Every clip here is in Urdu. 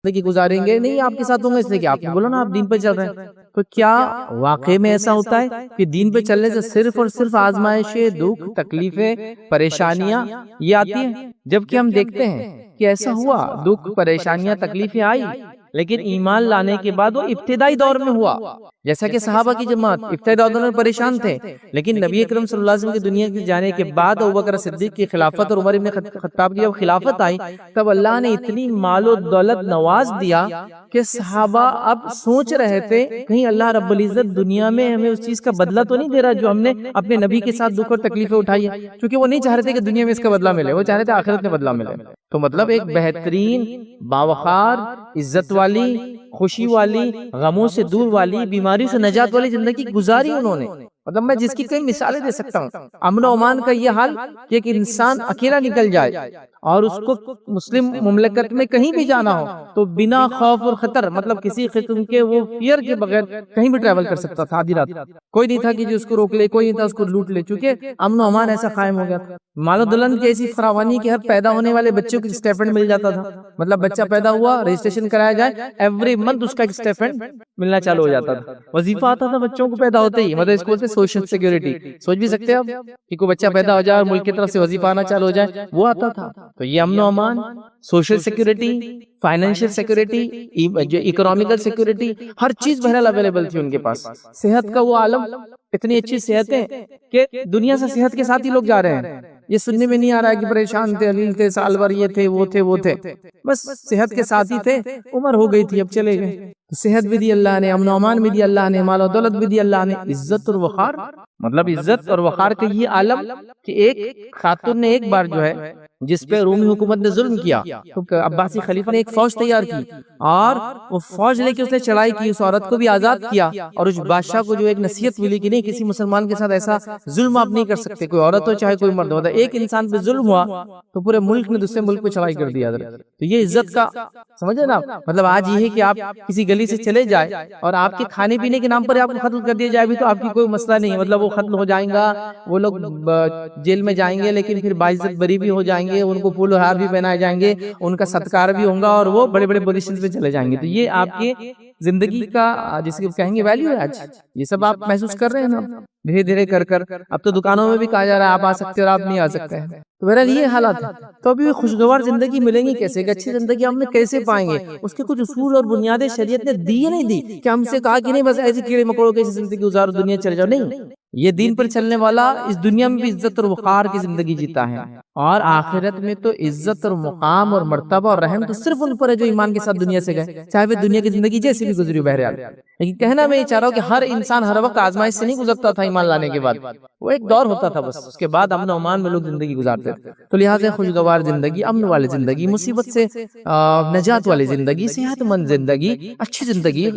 زندگی گزاریں گے؟ نہیں آپ کے ساتھ ہوں گے، اس لیے کہ آپ نے بولا نا آپ دین پہ چل رہے ہیں۔ تو کیا واقعے میں ایسا ہوتا ہے کہ دین پہ چلنے سے صرف اور صرف آزمائشیں، دکھ، تکلیفیں، پریشانیاں یہ آتی ہیں؟ جبکہ ہم دیکھتے ہیں کہ ایسا ہوا، دکھ، پریشانیاں، تکلیفیں آئی، لیکن ایمان لانے کے بعد وہ ابتدائی دور میں ہوا۔ جیسا کہ صحابہ کی جماعت ابتدائی دور میں پریشان تھے، لیکن نبی اکرم صلی اللہ علیہ وسلم کی دنیا کے جانے کے بعد ابوبکر صدیق کی خلافت اور عمر بن خطاب کی جب خلافت آئی، تب اللہ نے اتنی مال و دولت نواز دیا کہ صحابہ اب سوچ رہے تھے کہیں اللہ رب العزت دنیا میں ہمیں اس چیز کا بدلہ تو نہیں دے رہا جو ہم نے اپنے نبی کے ساتھ دکھ اور تکلیفیں اٹھائی ہے، کیونکہ وہ نہیں چاہ رہے تھے کہ دنیا میں اس کا بدلہ ملے، وہ چاہ رہے تھے آخرت میں بدلہ ملے۔ تو مطلب ایک بہترین، باوقار، عزت والی، خوشی والی، غموں سے دور والی، بیماری سے نجات والی زندگی گزاری انہوں نے۔ مطلب میں جس کی کئی مثالیں دے سکتا ہوں۔ امن و امان کا یہ حال کہ ایک انسان اکیلا نکل جائے اور اس کو مسلم مملکت میں کہیں بھی جانا ہو تو بنا خوف اور خطر، مطلب کسی قسم کے وہ فیئر کے بغیر کہیں بھی ٹریول کر سکتا تھا آدھی رات۔ کوئی نہیں تھا کہ جو اس کو روک لے، کوئی نہیں تھا اس کو لوٹ لے، چونکہ امن و امان ایسا قائم ہو گیا تھا۔ مال و دولت کی ایسی فراوانی کہ ہر پیدا ہونے والے بچوں کو اسٹیپنڈ مل جاتا تھا، مطلب بچہ پیدا ہوا، رجسٹریشن کرایا جائے، ایوری منتھ اس کا ایک اسٹیپنڈ ملنا چالو ہو جاتا تھا۔ وظیفہ آتا تھا بچوں کو پیدا ہوتے ہی، مطلب اس کو بولتے سوشل سیکیورٹی، سوچ بھی سکتے ہیں آپ کہ کوئی بچہ پیدا ہو جائے اور ملک کی طرف سے وظیفہ آنا چالو ہو جائے، وہ آتا تھا۔ تو یہ امن و امان، سوشل سیکیورٹی، فائنینشیل سیکیورٹی، جو اکنامیکل سیکیورٹی، ہر چیز بہرحال اویلیبل تھی ان کے پاس۔ صحت کا وہ عالم، اتنی اچھی صحتیں کہ دنیا سے صحت کے ساتھ ہی لوگ جا رہے ہیں۔ یہ سننے میں نہیں آ رہا ہے کہ پریشان تھے، علیل تھے، سال بھر یہ تھے وہ تھے وہ تھے، بس صحت کے ساتھ ہی تھے، عمر ہو گئی تھی اب چلے گئے۔ صحت بھی دی اللہ نے، امن و امان بھی دی اللہ نے، مال و دولت بھی دی اللہ نے، عزت اور وقار، مطلب عزت اور وقار کا یہ عالم کہ ایک خاتون نے ایک بار جو ہے جس پہ رومی حکومت نے ظلم کیا تو عباسی خلیفہ نے ایک فوج تیار کی اور وہ فوج لے کے اس نے چڑھائی کی، اس عورت کو بھی آزاد کیا، اور اس بادشاہ کو جو ایک نصیحت ملی کہ نہیں کسی مسلمان کے ساتھ ایسا ظلم آپ نہیں کر سکتے، کوئی عورت ہو چاہے کوئی مرد ہو، ایک انسان پہ ظلم ہوا تو پورے ملک نے دوسرے ملک پہ چڑھائی کر دیا۔ تو یہ عزت کا سمجھے نا، مطلب آج یہ ہے کہ آپ کسی گلی سے چلے جائے اور آپ کے کھانے پینے کے نام پر آپ کو قتل کر دیا جائے بھی تو آپ کی کوئی مسئلہ نہیں ہے، مطلب وہ قتل ہو جائیں گا، وہ لوگ جیل میں جائیں گے لیکن پھر باعزت بری بھی ہو جائیں گے، ان کو پھول و ہار بھی پہنائے جائیں گے، ان کا ستکار بھی ہوگا اور وہ بڑے بڑے پوزیشن پہ چلے جائیں گے۔ تو یہ آپ کی زندگی کا جس کو کہیں گے ویلیو ہے آج، یہ سب آپ محسوس کر رہے ہیں نا دھیرے دھیرے کر۔ اب تو دکانوں میں بھی کہا جا رہا ہے آپ آ سکتے اور آپ نہیں آ سکتے ہیں، تو بہرحال یہ حالات ہے۔ تو ابھی خوشگوار زندگی ملیں گی کیسے، کہ اچھی زندگی ہم نے کیسے پائیں گے؟ اس کے کچھ اصول اور بنیادیں شریعت نے دی نہیں دی کہ ہم سے کہا کہ نہیں بس ایسی کیڑے مکوڑوں کی زندگی گزارو دنیا چلے جاؤ، نہیں۔ یہ دین پر چلنے والا اس دنیا میں بھی عزت اور وقار کی زندگی جیتا ہے، اور آخرت میں تو عزت اور مقام اور مرتبہ اور رحم تو صرف ان پر ہے جو ایمان کے ساتھ دنیا سے گئے، چاہے وہ دنیا کی زندگی جیسی بھی گزری ہو بہرحال۔ لیکن کہنا میں یہ چاہ رہا ہوں کہ ہر انسان ہر وقت آزمائش سے نہیں گزرتا تھا ایمان لانے کے بعد، وہ ایک دور ہوتا تھا بس، اس کے بعد امن و امان میں لوگ زندگی گزارتے تھے۔ تو لہٰذا خوشگوار زندگی، امن والی زندگی، مصیبت سے نجات والی زندگی، صحت مند زندگی، اچھی زندگی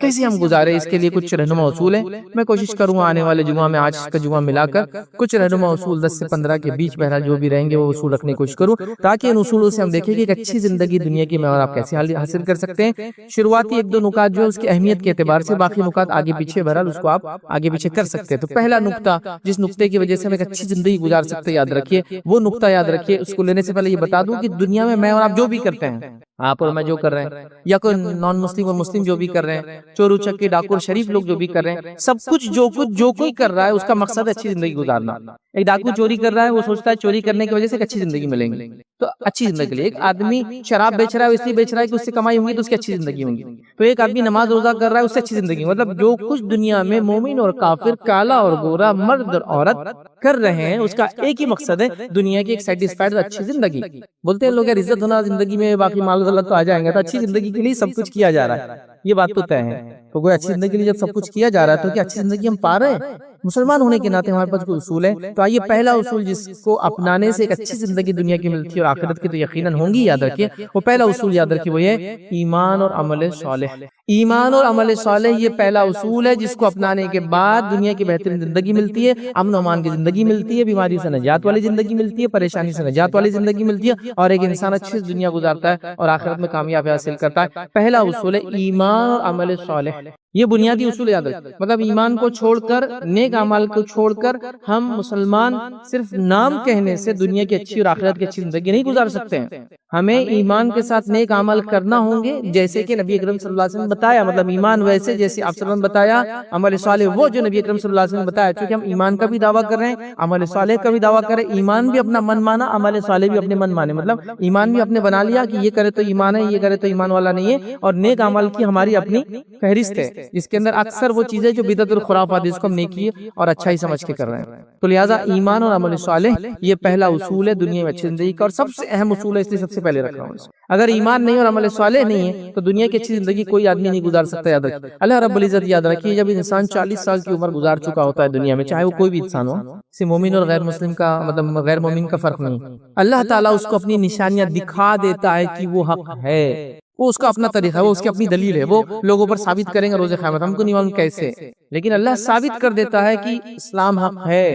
کیسے ہم گزارے، اس کے لیے کچھ رہنما اصول ہیں۔ میں کوشش کروں گا آنے والے جمعہ میں آج کا جمعہ ملا کر کچھ رہنما اصول 10 سے 15 کے بیچ بہرحال جو بھی رہیں گے وہ اصول رکھنے کی کوشش کروں، تاکہ ان اصولوں سے ہم دیکھیں کہ ایک اچھی زندگی دنیا کی میں اور آپ کیسے حاصل کر سکتے ہیں۔ شروعاتی ایک دو نکات جو ہے اس کی اہمیت کے اعتبار سے، باقی نکات آگے پیچھے بہرحال اس کو آپ آگے پیچھے کر سکتے ہیں۔ تو پہلا نقطہ جس نقطے کی وجہ سے ہم ایک اچھی زندگی گزار سکتے ہیں، یاد رکھیے وہ نقطہ یاد رکھیے۔ اس کو لینے سے پہلے یہ بتا دوں کہ دنیا میں اور آپ جو بھی کرتے ہیں، آپ اور میں جو کر رہے ہیں، یا کوئی نان مسلم اور مسلم جو بھی کر رہے ہیں، چور چکے ڈاکو شریف لوگ جو بھی کر رہے ہیں، سب کچھ جو کوئی کر رہا ہے اس کا مقصد ہے اچھی زندگی گزارنا۔ ایک ڈاکو چوری کر رہا ہے، وہ سوچتا ہے چوری کرنے کی وجہ سے ایک اچھی زندگی ملے گی، تو اچھی زندگی کے لیے۔ ایک آدمی شراب بیچ رہا ہے، اس لیے بیچ رہا ہے کہ اس سے کمائی ہوگی تو اس کی اچھی زندگی ہوگی۔ تو ایک آدمی نماز روزہ کر رہا ہے، اس سے اچھی زندگی، مطلب جو کچھ دنیا میں مومن اور کافر، کالا اور گورا، مرد اور عورت کر رہے ہیں، اس کا ایک ہی مقصد ہے دنیا کی ایک سیٹسفائیڈ اچھی زندگی۔ بولتے ہیں لوگ یار عزت ہونا زندگی میں، باقی مال و دولت تو آ جائیں گے، تو اچھی زندگی کے لیے سب کچھ کیا جا رہا ہے، یہ بات تو طے ہے۔ تو کوئی اچھی زندگی کے لیے جب سب کچھ کیا جا رہا ہے تو کیا اچھی زندگی ہم پا رہے ہیں؟ مسلمان ہونے کے ناطے ہمارے پاس کوئی اصول ہے، تو آئیے پہلا اصول جس کو اپنانے سے ایک اچھی زندگی دنیا کی ملتی ہے اور آخرت کی تو یقیناً ہوں گی، یاد رکھیے وہ پہلا اصول یاد رکھیے، وہ یہ ایمان اور عمل صالح۔ ایمان اور عمل صالح یہ پہلا اصول ہے جس کو اپنانے کے بعد دنیا کی بہترین زندگی ملتی ہے، امن و امان کی زندگی ملتی ہے، بیماری سے نجات والی زندگی ملتی ہے، پریشانی سے نجات والی زندگی ملتی ہے، اور ایک انسان اچھی دنیا گزارتا ہے اور آخرت میں کامیابی حاصل کرتا ہے۔ پہلا اصول ہے ایمان اور عمل صالح۔ یہ بنیادی اصول یاد رکھیں. مطلب ایمان کو چھوڑ کر، نیک اعمال کو چھوڑ کر ہم مسلمان صرف نام کہنے سے دنیا کی اچھی اور آخرت کی اچھی زندگی نہیں گزار سکتے ہیں. ہمیں ایمان کے ساتھ نیک عمل کرنا ہوں گے، جیسے کہ نبی اکرم صلی اللہ علیہ وسلم بتایا. مطلب ایمان ویسے جیسے آپ صلی اللہ علیہ وسلم بتایا، عمل صالح وہ جو نبی اکرم صلی اللہ علیہ وسلم بتایا. چونکہ ہم ایمان کا بھی دعویٰ کر رہے ہیں، عمل صالح کا بھی دعویٰ کر رہے ہیں. ایمان بھی اپنا من مانا، عمل صالح بھی اپنے من مانے. مطلب ایمان بھی اپنے بنا لیا کہ یہ کرے تو ایمان ہے، یہ کرے تو ایمان والا نہیں ہے. اور نیک عمل کی ہماری اپنی فہرست ہے، جس کے اندر اکثر وہ چیزیں جو بدعت اور خرافات، جس کو ہم نیکی اور اچھائی سمجھ کے کر رہے ہیں. تو لہٰذا ایمان اور عمل صالح یہ پہلا اصول ہے دنیا میں اچھی زندگی کا، اور سب سے اہم اصول ہے، اس لیے سب سے پہلے رکھ رہا ہوں. اگر ایمان نہیں اور عمل صالح نہیں ہے تو دنیا کی اچھی زندگی کوئی آدمی نہیں گزار سکتا. یاد رکھیں، اللہ رب العزت یاد رکھیے، جب انسان 40 سال کی عمر گزار چکا ہوتا ہے دنیا میں، چاہے وہ کوئی بھی انسان ہو، اسے مومن اور غیر مسلم کا مطلب غیر مومن کا فرق نہیں، اللہ تعالیٰ اس کو اپنی نشانیاں دکھا دیتا ہے کہ وہ حق ہے. وہ اس کا اپنا طریقہ ہے، وہ اس کی اپنی دلیل ہے، وہ لوگوں پر ثابت کریں گے روز قیامت. ہم کو نہیں معلوم کیسے، لیکن اللہ ثابت کر دیتا ہے کہ اسلام حق ہے،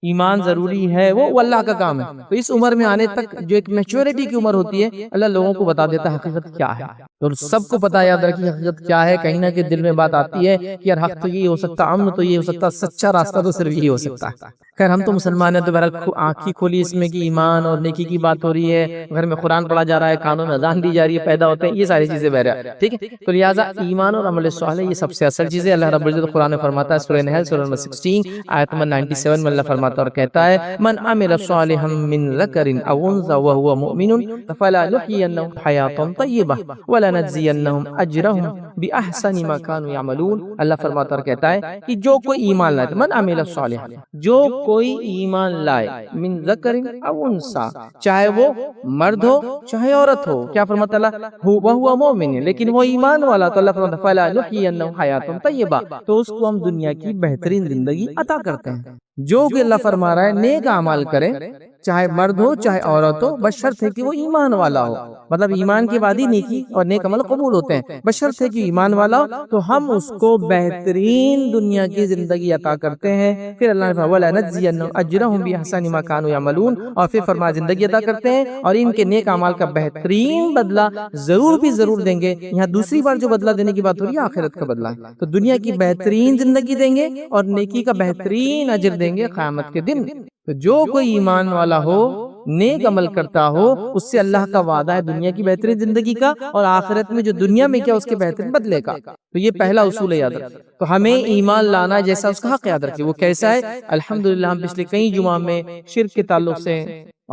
ایمان ضروری ہے. وہ اللہ کا کام ہے. تو اس عمر میں آنے تک جو ایک میچورٹی کی عمر ہوتی ہے، اللہ لوگوں کو بتا دیتا ہے حقیقت کیا ہے. اور سب کو پتا، یاد رکھیے حقیقت کیا ہے. کہیں نہ کہیں دل میں بات آتی ہے کہ یار حق تو یہ ہو سکتا، امن تو یہ ہو سکتا، سچا راستہ تو صرف یہی ہو سکتا ہے. خیر ہم تو مسلمان ہیں، تو بہرحال آنکھیں کھولی اس میں کہ ایمان اور نیکی کی بات ہو رہی ہے، گھر میں قرآن پڑھا جا رہا ہے، کانوں میں اذان دی جا رہی ہے، پیدا ہوتے ہیں یہ ساری چیزیں بہرحال ٹھیک ہے. تو لہٰذا ایمان اور عمل صالح یہ سب سے اصل چیز ہے. اللہ رب العزت قرآن میں فرماتا ہے، سورہ نحل سورہ نمبر 16 آیت نمبر 97 میں اللہ فرماتا اور کہتا ہے، من عمل صالحا من ذکر او انثى وهو مؤمن فلنحيينه حیاة طیبہ ولنجزینهم اجرهم باحسن ما كانوا يعملون. اللہ فرماتا اور کہتا ہے کہ جو کوئی ایمان لائے، من عمل صالحا، جو کوئی ایمان لائے، من ذکر او انثى، چاہے وہ مرد ہو چاہے عورت ہو. کیا فرماتا اللہ؟ وهو مؤمن، لیکن وہ ایمان والا. تو اللہ فرماتا فلنحيينه حیاة طیبہ، تو اس کو ہم دنیا کی بہترین زندگی عطا کرتے ہیں. جو کہ اللہ فرما رہا ہے نیک اعمال کرے، چاہے مرد ہو چاہے عورت ہو، بشرط ہے کہ وہ ایمان والا ہو. مطلب ایمان کے بعد ہی نیکی اور نیک عمل قبول ہوتے ہیں، بشرط ہے کہ ایمان والا ہو. تو ہم اس کو بہترین دنیا کی زندگی عطا کرتے ہیں. پھر اللہ نے فرمایا وَلَنَجْزِيَنَّهُمْ أَجْرَهُمْ بِأَحْسَنِ مَا كَانُوا يَعْمَلُونَ، اور پھر فرمایا زندگی عطا کرتے ہیں اور ان کے نیک اعمال کا بہترین بدلہ ضرور دیں گے. یہاں دوسری بار جو بدلہ دینے کی بات ہو رہی ہے آخرت کا بدلہ، تو دنیا کی بہترین زندگی دیں گے اور نیکی کا بہترین اجر دیں گے قیامت کے دن. تو جو کوئی ایمان والا ہو، نیک عمل کرتا ہو، اس سے اللہ کا وعدہ ہے دنیا کی بہترین زندگی کا، اور آخرت میں جو دنیا میں کیا اس کے بہترین بدلے کا. تو یہ پہلا اصول ہے، یاد رکھیں. تو ہمیں ایمان لانا جیسا اس کا حق یاد رکھیں. وہ کیسا ہے؟ الحمدللہ ہم پچھلے کئی جمعہ میں شرک کے تعلق سے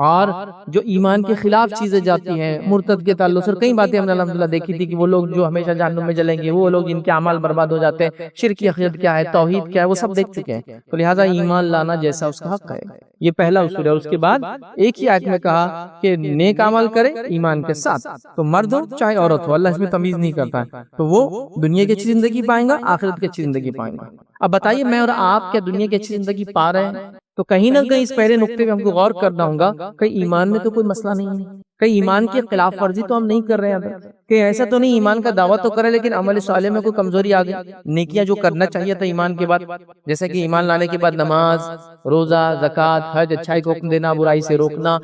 اور جو ایمان کے خلاف چیزیں جاتی ہیں، مرتد کے تعلق سے کئی باتیں ہم نے الحمدللہ دیکھی تھی کہ وہ لوگ جو ہمیشہ جہنم میں جلیں گے، وہ لوگ جن کے اعمال برباد ہو جاتے ہیں، شرک کی حقیقت کیا ہے، توحید کیا ہے، وہ سب دیکھ چکے ہیں. تو لہٰذا ایمان لانا جیسا اس کا حق ہے، یہ پہلا اصول ہے. اور اس کے بعد ایک ہی آیت میں کہا کہ نیک عمل کرے ایمان کے ساتھ، تو مرد ہو چاہے عورت ہو، اللہ اس میں تمیز نہیں کرتا ہے. تو وہ دنیا کی اچھی زندگی پائیں گا، آخرت کی اچھی زندگی پائیں گا. اب بتائیے میں اور آپ کیا دنیا کی اچھی زندگی پا رہے ہیں؟ تو کہیں نہ کہیں اس پہلے نقطے میں ہم کو غور کرنا ہوگا کہ ایمان میں تو کوئی مسئلہ نہیں ہے، کہیں ایمان کی خلاف ورزی تو ہم نہیں کر رہے ہیں، کہ ایسا تو نہیں ایمان کا دعویٰ تو کرے لیکن عمل صالح میں کوئی کمزوری آ گئی. نیکیاں جو کرنا چاہیے تھا ایمان کے بعد، جیسے کہ ایمان لانے کے بعد نماز، روزہ، زکوٰۃ، حج، اچھائی کو حکم دینا، برائی سے روکنا،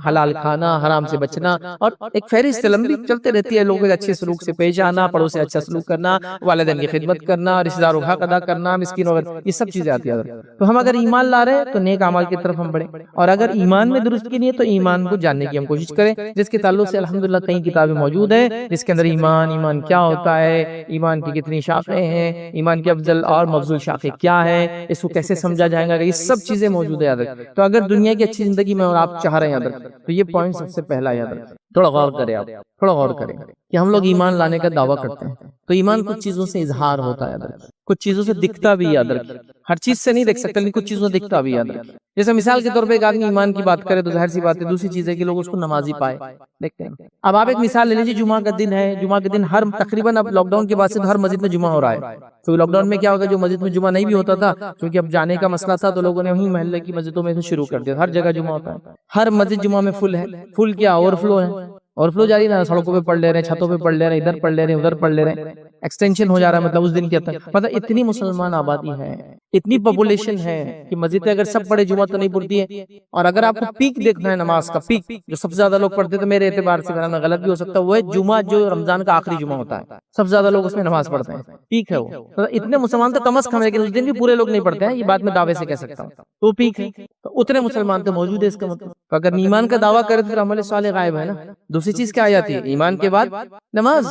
حلال کھانا، حرام سے بچنا، اور ایک فہرست لمبی چلتے رہتی ہے. لوگوں کے اچھے سلوک سے پیش آنا، پڑوس سے اچھا سلوک کرنا، والدین کی خدمت کرنا، رشتہ داروں کا حق ادا کرنا، مسکینوں کا، یہ سب چیزیں آتی ہیں. تو ہم اگر ایمان لا رہے ہیں تو نیک اعمال کی طرف ہم بڑھیں، اور اگر ایمان میں درست کی نہیں ہے تو ایمان کو جاننے کی ہم کوشش کریں، جس کے تعلق سے الحمدللہ کئی کتابیں موجود ہیں جس کے اندر ایمان کیا ہوتا ہے، ایمان کی کتنی شاخیں ہیں، ایمان کی افضل اور مفضول شاخیں کیا ہے، اس کو کیسے سمجھا جائے گا، یہ سب چیزیں موجود ہیں. یاد رکھیں. تو اگر دنیا کی اچھی زندگی میں اور آپ چاہ رہے ہیں، یاد رکھیں، تو یہ پوائنٹ سب سے پہلا یاد رکھیں. تھوڑا غور کریں، آپ تھوڑا غور کریں کہ ہم لوگ ایمان لانے کا دعویٰ کرتے ہیں تو ایمان کچھ چیزوں سے اظہار ہوتا ہے، یاد رکھیں، کچھ چیزوں سے دکھتا بھی، یاد رکھیں. ہر چیز سے نہیں دیکھ سکتے لیکن کچھ چیزوں سے دکھتا بھی، یاد رکھیں. جیسے مثال کے طور پہ ایک آدمی ایمان کی بات کرے تو ظاہر سی بات ہے دوسری چیز ہے کہ لوگ اس کو نمازی پائے دیکھتے ہیں. اب آپ ایک مثال لے لیجیے، جمعہ کا دن ہے، جمعہ کے دن ہر تقریباً اب لاک ڈاؤن کے بعد سے ہر مسجد میں جمعہ ہو رہا ہے. تو لاک ڈاؤن میں کیا ہوگا، جو مسجد میں جمعہ نہیں بھی ہوتا تھا کیونکہ اب جانے کا مسئلہ تھا تو لوگوں نے وہیں محلے کی مسجدوں میں سے شروع کر دیا. ہر جگہ جمعہ ہوتا ہے، ہر مسجد جمعہ میں فل ہے. فل کیا؟ اوور فلو ہے، اوور فلو جاری نا، سڑکوں پہ پڑھ لے رہے ہیں، چھتوں پہ پڑھ لے رہے ہیں، ادھر پڑھ لے رہے ہیں، ادھر پڑھ لے رہے ہیں. ایکسٹینشن ہو جا رہا ہے، مطلب اس دن کے اندر مطلب اتنی مسلمان آبادی ہے، اتنی پاپولیشن ہے کہ مسجد میں اگر سب پڑھے جمعہ تو نہیں پڑتی ہے۔ اور اگر آپ کو پیک دیکھنا ہے نماز کا، پیک جو سب سے زیادہ لوگ پڑھتے تو میرے اعتبار سے میں غلط بھی ہو سکتا ہے، وہ ہے جمعہ جو رمضان کا آخری جمعہ ہوتا ہے، سب سے زیادہ لوگ اس میں نماز پڑھتے ہیں، پیک ہے وہ۔ اتنے مسلمان تو کم از کم ہے، لیکن اس دن بھی پورے لوگ نہیں پڑھتے ہیں، یہ بات میں دعوے سے کہہ سکتا ہوں، تو پیک ہے، تو اتنے مسلمان تو موجود ہے اس کا مطلب۔ اگر ایمان کا دعویٰ کرے تو پھر عمل صالح غائب ہے نا۔ دوسری چیز کیا آ جاتی ہے ایمان کے بعد؟ نماز،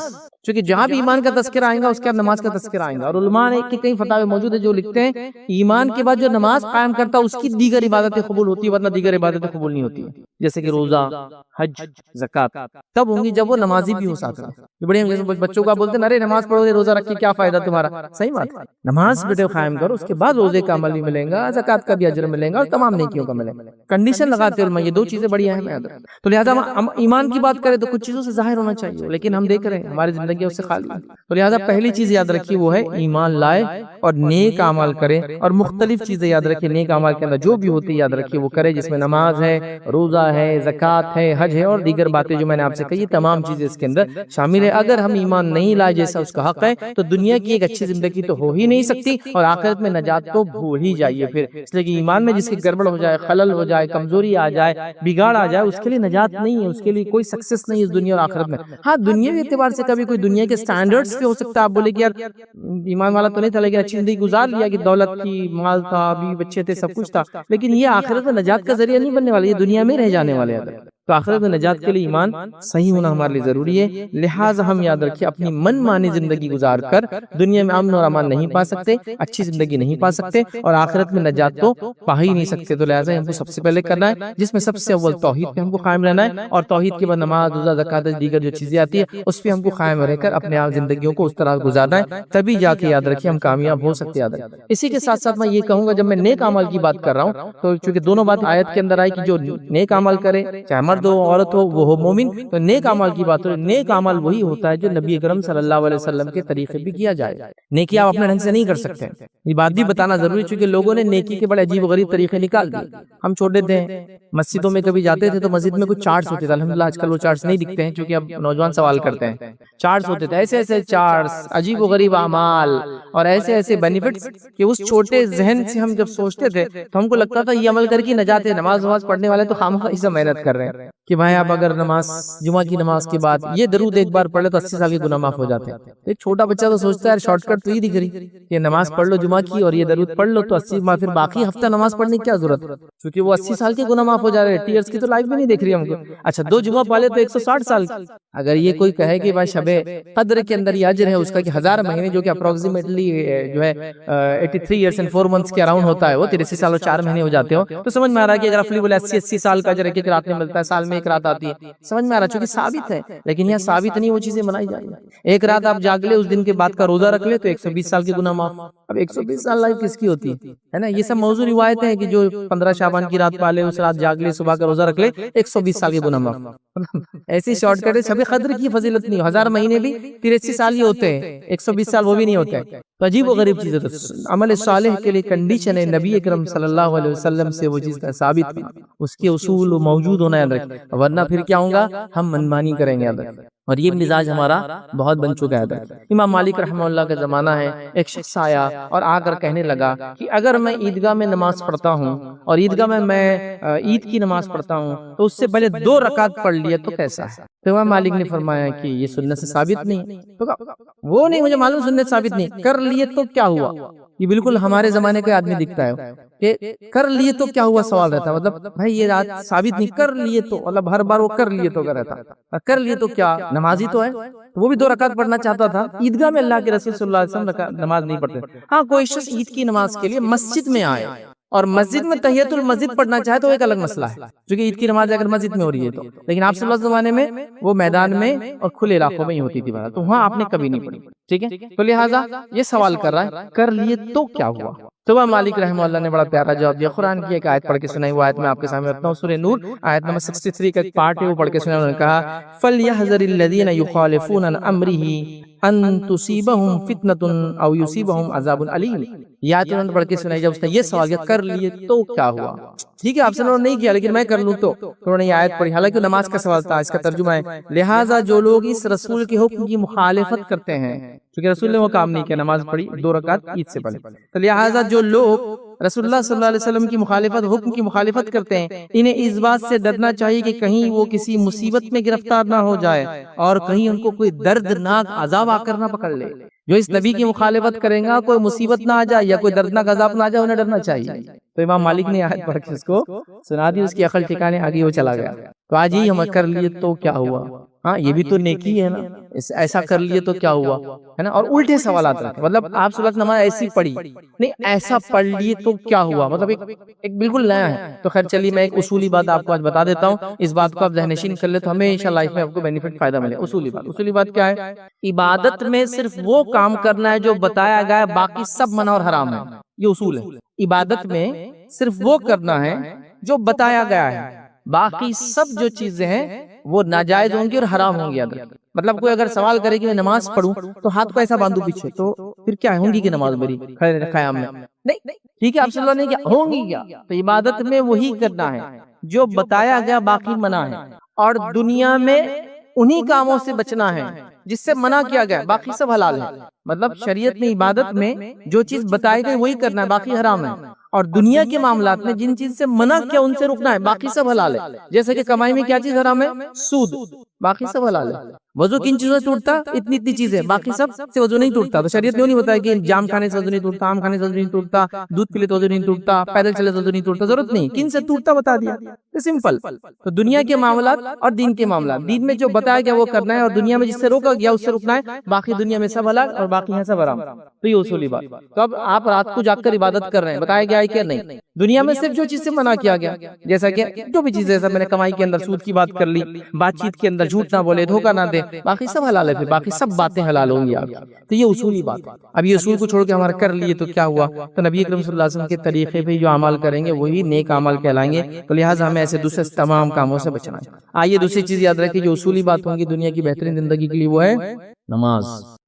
چونکہ جہاں بھی ایمان کا تذکرہ آئے گا اس کے بعد نماز کا تذکرہ آئے گا، اور علماء نے کئی فتاوے موجود ہے جو لکھتے ہیں ایمان کے بعد جو نماز قائم کرتا ہے اس کی دیگر عبادتیں قبول ہوتی ہے، ورنہ دیگر عبادتیں قبول نہیں ہوتی، جیسے کہ روزہ، حج، زکات تب ہوں گی جب وہ نمازی بھی ہو ساتھ میں۔ بڑے بچوں کو بولتے ہیں ارے نماز پڑھو گے، روزہ رکھ کے کیا فائدہ تمہارا؟ صحیح بات ہے، نماز بیٹے قائم کرو، اس کے بعد روزے کا عمل بھی ملے گا، زکات کا بھی اجر ملے گا، اور تمام نیکیوں کا ملے گا۔ کنڈیشن لگاتے علماء، یہ دو چیزیں بڑی اہم ہیں۔ تو لہٰذا ہم ایمان کی بات کریں تو کچھ چیزوں سے ظاہر ہونا چاہیے، لیکن ہم دیکھ رہے ہیں ہماری زندگی اس سے خالی ہے۔ تو لہٰذا پہلی چیز یاد رکھیے وہ ہے ایمان لائے اور نیک اعمال کرے، اور مختلف چیزیں یاد رکھیے نیک اعمال کے اندر جو بھی ہوتی ہے یاد رکھیے وہ کرے، جس میں نماز ہے، روزہ ہے، زکات ہے، حج ہے، اور دیگر باتیں جو میں نے آپ سے کہی تمام چیزیں اس کے اندر شامل ہے۔ اگر ہم ایمان نہیں لائے جیسا اس کا حق ہے تو دنیا کی ایک اچھی زندگی تو ہو ہی نہیں سکتی، اور آخرت میں نجات تو بھول ہی جائیے پھر، اس لیے کہ ایمان میں جس کی گڑبڑ ہو جائے، خلل ہو جائے، کمزوری آ جائے، بگاڑ آ جائے، اس کے لیے نجات نہیں ہے، اس کے لیے کوئی سکسیس نہیں ہے اس دنیا اور آخرت میں۔ ہاں دنیاوی اعتبار سے کبھی کوئی دنیا کے سٹینڈرڈز پہ ہو سکتا ہے، آپ بولے کہ یار ایمان والا تو نہیں تھا لیکن اچھی زندگی گزار لیا، کہ دولت کی، مال تھا، بیوی بچے تھے، سب کچھ تھا، لیکن یہ آخرت میں نجات کا ذریعہ نہیں بننے والا، یہ دنیا میں رہ جانے والے ہیں۔ تو آخرت میں نجات کے لیے ایمان صحیح ہونا ہمارے لیے ضروری ہے، لہٰذا ہم یاد رکھیں اپنی من مانی زندگی گزار کر دنیا میں امن اور امان نہیں پا سکتے، اچھی زندگی نہیں پا سکتے، اور آخرت میں نجات تو پا ہی نہیں سکتے۔ تو لہٰذا ہم کو سب سے پہلے کرنا ہے، جس میں سب سے اول توحید پہ ہم کو قائم رہنا ہے، اور توحید کے بعد نماز، روزہ، زکات، دیگر جو چیزیں آتی ہے اس پہ ہم کو قائم رہ کر اپنے آپ زندگیوں کو اس طرح گزارنا ہے، تبھی جا کے یاد رکھیں ہم کامیاب ہو سکتے ہیں۔ اسی کے ساتھ ساتھ میں یہ کہوں گا جب میں نیک اعمال کی بات کر رہا ہوں تو چونکہ دونوں بات آیت کے اندر آئی کہ جو نیک اعمال کرے، چاہے مرد ہو عورت ہو، وہ ہو مومن، تو نیک اعمال کی بات ہو، نیک اعمال وہی ہوتا ہے جو نبی اکرم صلی اللہ علیہ وسلم کے طریقے بھی کیا جائے۔ نیکی آپ اپنے ڈھنگ سے نہیں کر سکتے، یہ بات بھی بتانا ضروری، چونکہ لوگوں نے نیکی کے بڑے عجیب و غریب طریقے نکال دیے۔ ہم چھوٹے تھے مسجدوں میں کبھی جاتے تھے تو مسجد میں کچھ چارٹس ہوتے تھے، الحمدللہ آج کل وہ چارٹس نہیں دکھتے ہیں کیونکہ اب نوجوان سوال کرتے ہیں، چارٹس ہوتے تھے، ایسے ایسے چارٹس، عجیب و غریب اعمال اور ایسے ایسے بینیفٹس کہ اس چھوٹے ذہن سے ہم جب سوچتے تھے تو ہم کو لگتا تھا یہ عمل کر کے نجات ہے، نماز پڑھنے والے تو خامخواہ اس سے محنت کر رہے ہیں کہ بھائی آپ اگر نماز جمعہ کی نماز کے بعد یہ درود ایک بار پڑھ لے تو 80 سال کے گناہ معاف ہو جاتے ہیں۔ ایک چھوٹا بچہ تو سوچتا ہے شارٹ کٹ تو یہ دکھ رہی کہ نماز پڑھ لو جمعہ کی اور یہ درود پڑھ لو تو 80 ماہ، پھر باقی ہفتہ نماز پڑھنے کی کیا ضرورت ہے، کیونکہ وہ 80 سال کے گناہ معاف ہو جا رہے ہیں، ٹیئرز کی تو لائف بھی نہیں دیکھ رہی ہم کو۔ اچھا 2 جمعہ پالے تو 160 سال کی۔ اگر یہ کوئی کہے کہ بھائی شب قدر کے اندر یہ اجر ہے اس کا کہ 1000 مہینے جو کہ اپروکسیمیٹلی جو ہے 83 ایئرس اینڈ 4 منتھس کے اراؤنڈ ہوتا ہے، وہ 83 سال اور 4 مہینے ہو جاتے ہو، تو سمجھ میں آ رہا ہے کہ اگر رفلی بولے 80 سال کا اجر ایک رات میں ملتا ہے، سال میں ایک رات آتی ہے، سمجھ میں آ رہا ہے چونکہ ثابت ہے، لیکن یہاں ثابت نہیں وہ چیزیں منائی جا رہی ہیں۔ ایک رات آپ جاگ لے اس دن کے بعد کا روزہ رکھ لے تو 120 سال کے گناہ معاف۔ اب 120 سال لائف کس کی ہوتی ہے نا، یہ سب موضوع روایتیں ہیں کہ جو 15 شعبان کی رات پالے اس رات جاگ لے صبح کا روزہ رکھ لے 120 سال کے گناہ معاف۔ ایسی شارٹ کٹ ہے، شب قدر کی فضیلت نہیں، 1000 مہینے بھی 83 سال ہی ہوتے ہیں، 120 سال وہ بھی نہیں ہوتے ہیں، تو عجیب و غریب چیز ہے۔ تو عمل صالح کے لیے کنڈیشن ہے نبی اکرم صلی اللہ علیہ وسلم سے وہ چیز کا ثابت ہے، اس کے اصول موجود ہونا یاد رکھیں، ورنہ پھر کیا ہوگا ہم منمانی کریں گے یاد رکھیں، اور یہ مزاج ہمارا بہت بن چکا ہے۔ امام مالک رحمہ اللہ کا زمانہ ہے، ایک شخص آیا اور آ کر کہنے لگا کہ اگر میں عیدگاہ میں نماز پڑھتا ہوں اور عیدگاہ میں عید کی نماز پڑھتا ہوں تو اس سے پہلے 2 رکعت پڑھ لیے تو کیسا ہے؟ تو امام مالک نے فرمایا کہ یہ سنت سے ثابت نہیں، تو وہ نہیں مجھے معلوم سنت ثابت نہیں، کر لیے تو کیا ہوا؟ یہ بالکل ہمارے زمانے کا آدمی دکھتا ہے کہ کر لیے تو کیا ہوا سوال رہتا ہے، مطلب بھائی یہ رات ثابت نہیں، کر لیے تو مطلب ہر بار وہ کر لیے تو رہتا، کر لیے تو کیا نمازی تو ہے، وہ بھی 2 رکعت پڑھنا چاہتا تھا۔ عیدگاہ میں اللہ کے رسول صلی اللہ علیہ وسلم نماز نہیں پڑھتے، ہاں کوئی شخص عید کی نماز کے لیے مسجد میں آئے اور مسجد میں تحیۃ المسجد پڑھنا چاہے تو ایک الگ مسئلہ ہے، کیونکہ عید کی نماز اگر مسجد میں ہو رہی ہے تو، لیکن آپ صلی اللہ علیہ وسلم زمانے میں وہ میدان میں اور کھلے علاقوں میں ہی ہوتی تھی، تو وہاں آپ نے کبھی نہیں پڑھی، ٹھیک ہے؟ تو لہٰذا یہ سوال کر رہا ہے کر لیے تو کیا ہوا؟ تو امام مالک رحمہ اللہ نے بڑا پیارا جواب دیا، قرآن کی ایک آیت پڑھ کے سنائی، وہ آیت میں آپ کے سامنے رکھتا ہوں، سورہ نور آیت نمبر 63 کا ایک پارٹ ہے، وہ پڑھ کے سنائی۔ انہوں نے کہا فَلْيَحْذَرِ الَّذِينَ يُخَالِفُونَ عَنْ أَمْرِهِ أَن تُصِيبَهُمْ فِتْنَةٌ أَوْ يُصِيبَهُمْ عَذَابٌ أَلِيمٌ۔ یہ آیت انہوں نے پڑھ کے سنائی، جب اس نے یہ سوال کیا کر لیے تو کیا ہوا، ٹھیک ہے آپ سے انہوں نے نہیں کیا لیکن میں کر لوں تو انہوں نے یہ آیت پڑھی، حالانکہ نماز کا سوال تھا، اس کا ترجمہ ہے لہٰذا جو لوگ اس رسول کے حکم کی مخالفت کرتے ہیں، کیونکہ رسول نے وہ کام نہیں کیا، نماز پڑھی 2 رکعت عید سے پہلے، تو لہٰذا جو لوگ رسول اللہ صلی اللہ علیہ وسلم کی مخالفت، حکم کی مخالفت کرتے ہیں، انہیں اس بات سے ڈرنا چاہیے کہ کہیں وہ کسی مصیبت میں گرفتار نہ ہو جائے اور کہیں ان کو کوئی دردناک عذاب آ کر نہ پکڑ لے۔ جو اس نبی کی مخالفت کریں گا کوئی مصیبت نہ آ جائے یا کوئی دردناک عذاب نہ آ جائے، انہیں ڈرنا چاہیے۔ تو امام مالک نے آیت پڑھ کے اس کو سنا دی، اس کی عقل ٹھکانے آگے وہ چلا گیا۔ تو آج ہی ہم کر لیے تو کیا ہوا؟ ہاں یہ بھی تو نیکی ہے نا، ایسا کر لیے تو کیا ہوا ہے نا، اور الٹے سوالات رکھے، مطلب آپ صلی اللہ علیہ وسلم نماز ایسی پڑھی نہیں، ایسا پڑھ لیے تو کیا ہوا، مطلب ایک بالکل نیا ہے۔ تو خیر چلیے میں ایک اصولی بات آپ کو آج بتا دیتا ہوں، اس بات کو آپ ذہن نشین کر لیں تو ہمیشہ لائف میں آپ کو بینیفٹ فائدہ ملے۔ اصولی بات کیا ہے؟ عبادت میں صرف وہ کام کرنا ہے جو بتایا گیا ہے، باقی سب منع اور حرام ہے، یہ اصول ہے۔ عبادت میں صرف وہ کرنا ہے جو بتایا گیا ہے، باقی سب جو چیزیں ہیں وہ ناجائز ہوں گی اور حرام ہوں گی۔ مطلب کوئی اگر سوال کرے کہ میں نماز پڑھوں تو ہاتھ کو ایسا باندھو پیچھے، تو پھر کیا ہوں گی کہ نماز میری کھڑے قیام میں نہیں، ٹھیک ہے آپ صلی اللہ نے کیا ہوں گی کیا؟ تو عبادت میں وہی کرنا ہے جو بتایا گیا، باقی منع ہے، اور دنیا میں انہی کاموں سے بچنا ہے جس سے منع کیا گیا، باقی سب حلال ہے۔ مطلب شریعت میں عبادت میں جو چیز بتائی گئی وہی کرنا ہے، باقی حرام ہے، اور دنیا کے معاملات میں جن چیز سے منع کیا ان سے رکنا ہے، باقی سب حلال ہے۔ جیسے کہ کمائی میں کیا چیز حرام ہے؟ سود، باقی سب حلال ہے۔ وضو کن چیزوں سے ٹوٹتا؟ اتنی چیزیں، باقی سب سے وضو نہیں ٹوٹتا۔ تو شریعت نے نہیں بتایا کہ جام کھانے سے وضو نہیں ٹوٹتا، آم کھانے سے وضو نہیں ٹوٹتا، دودھ پی لے تو وضو نہیں ٹوٹتا، پیدل چلے تو وضو نہیں ٹوٹتا، ضرورت نہیں، کن سے ٹوٹتا بتا دیا، سمپل۔ تو دنیا کے معاملات اور دین کے معاملات، دین میں جو بتایا گیا وہ کرنا ہے، اور دنیا میں جس سے روکا گیا اس سے رکنا ہے، باقی دنیا میں سب حلال اور باقی ہے سب حرام۔ تو یہ اصولی بات۔ تو اب آپ رات کو جاگ کر عبادت کر رہے ہیں، بتایا گیا ہے کہ نہیں؟ دنیا میں صرف جو چیز سے منع کیا گیا، جیسا کہ جو بھی چیزیں، میں نے کمائی کے اندر سود کی بات کر لی، بات چیت کے اندر جھوٹ نہ بولے، دھوکہ نہ دے، باقی سب حلال ہے، پھر باقی سب باتیں حلال ہوں گی آپ۔ تو یہ اصولی بات۔ اب یہ اصول کو چھوڑ کے ہمارا کر لیے تو کیا ہوا؟ تو نبی اکرم صلی اللہ علیہ وسلم کے طریقے پہ جو عمل کریں گے وہی نیک عمل کہلائیں گے، تو لہٰذا ہمیں ایسے دوسرے تمام کاموں سے بچنا ہے۔ آئیے دوسری چیز یاد رکھیں جو اصولی بات ہوگی دنیا کی بہترین زندگی کے لیے، وہ ہے نماز۔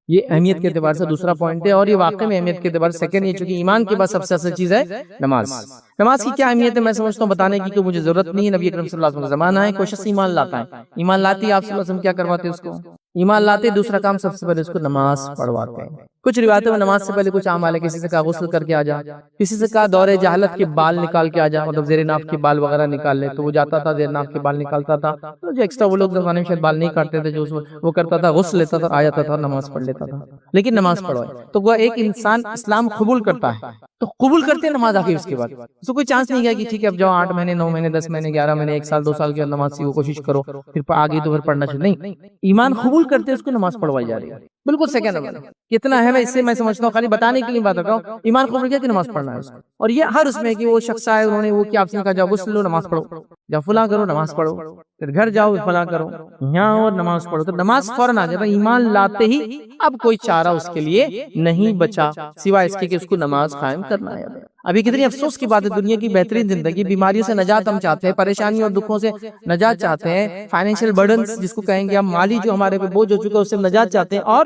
یہ اہمیت کے اعتبار سے دوسرا پوائنٹ ہے، اور یہ واقعی میں اہمیت کے اعتبار سے سیکنڈ ہے، چونکہ ایمان کے بعد سب سے اصل چیز ہے نماز۔ نماز کی کیا اہمیت ہے میں سمجھتا ہوں بتانے کی کہ مجھے ضرورت نہیں ہے۔ نبی اکرم صلی اللہ علیہ وسلم کا زمانہ ہے، کوئی شخص ایمان لاتا ہے، ایمان لاتی آپ صلی اللہ علیہ وسلم کیا کرواتے اس کو؟ ایمان لاتے دوسرا کام سب سے پہلے اس کو نماز پڑھواتے ہیں۔ کچھ روایتوں میں نماز سے پہلے کچھ اعمال ہے، کسی سے کہا غسل کر کے آ جا، کسی سے کہا دورے جہالت کے بال نکال کے آ جا، مطلب زیر ناف کے بال وغیرہ نکال لے، تو وہ جاتا تھا زیر ناف کے بال نکالتا تھا، تو جو ایکسٹرا وہ لوگ زمانے میں شاید بال نہیں کاٹتے تھے جو وہ کرتا تھا، غسل لیتا تھا، آ جاتا تھا، نماز پڑھ لیتا تھا۔ لیکن نماز پڑھوائے تو وہ ایک انسان اسلام قبول کرتا ہے تو قبول کرتے ہیں نماز آخر، اس کے بعد اس کو کوئی چانس نہیں گیا کہ ٹھیک ہے اب جاؤ 8 مہینے 9 مہینے 10 مہینے 11 مہینے 1 سال 2 سال کے نماز سیکھو، کوشش کرو، پھر آگے تو پھر پڑھنا چاہیے، نہیں، ایمان قبول کرتے اس کو نماز پڑھوائی جا رہی ہے، بالکل سیکنڈ نمبر۔ کتنا ہے اس سے میں سمجھتا ہوں خالی بتانے کے لیے بات کر رہا ہوں، ایمان قبول کیا کہ نماز پڑھنا ہے اس کو، اور یہ ہر اس میں کہ وہ شخص آئے انہوں نے وہ کیا آپ سے کہا جاؤ غسل لو نماز پڑھو، جاؤ فلاں کرو نماز پڑھو، پھر گھر جاؤ فلاں کرو، یہاں اور نماز پڑھو، تو نماز فوراً آ جائے۔ ایمان لاتے ہی اب کوئی چارہ اس کے لیے نہیں بچا سوائے اس کے کہ اس کو نماز قائم کرنا ہے۔ ابھی کتنی افسوس کی بات ہے، دنیا کی بہترین زندگی، بیماریوں سے نجات ہم چاہتے ہیں، پریشانیوں اور دکھوں سے نجات چاہتے ہیں، فائنینشیل برڈنز جس کو کہیں گے ہم، مالی جو ہمارے پہ بوجھ ہو چکا ہے اس سے نجات چاہتے ہیں، اور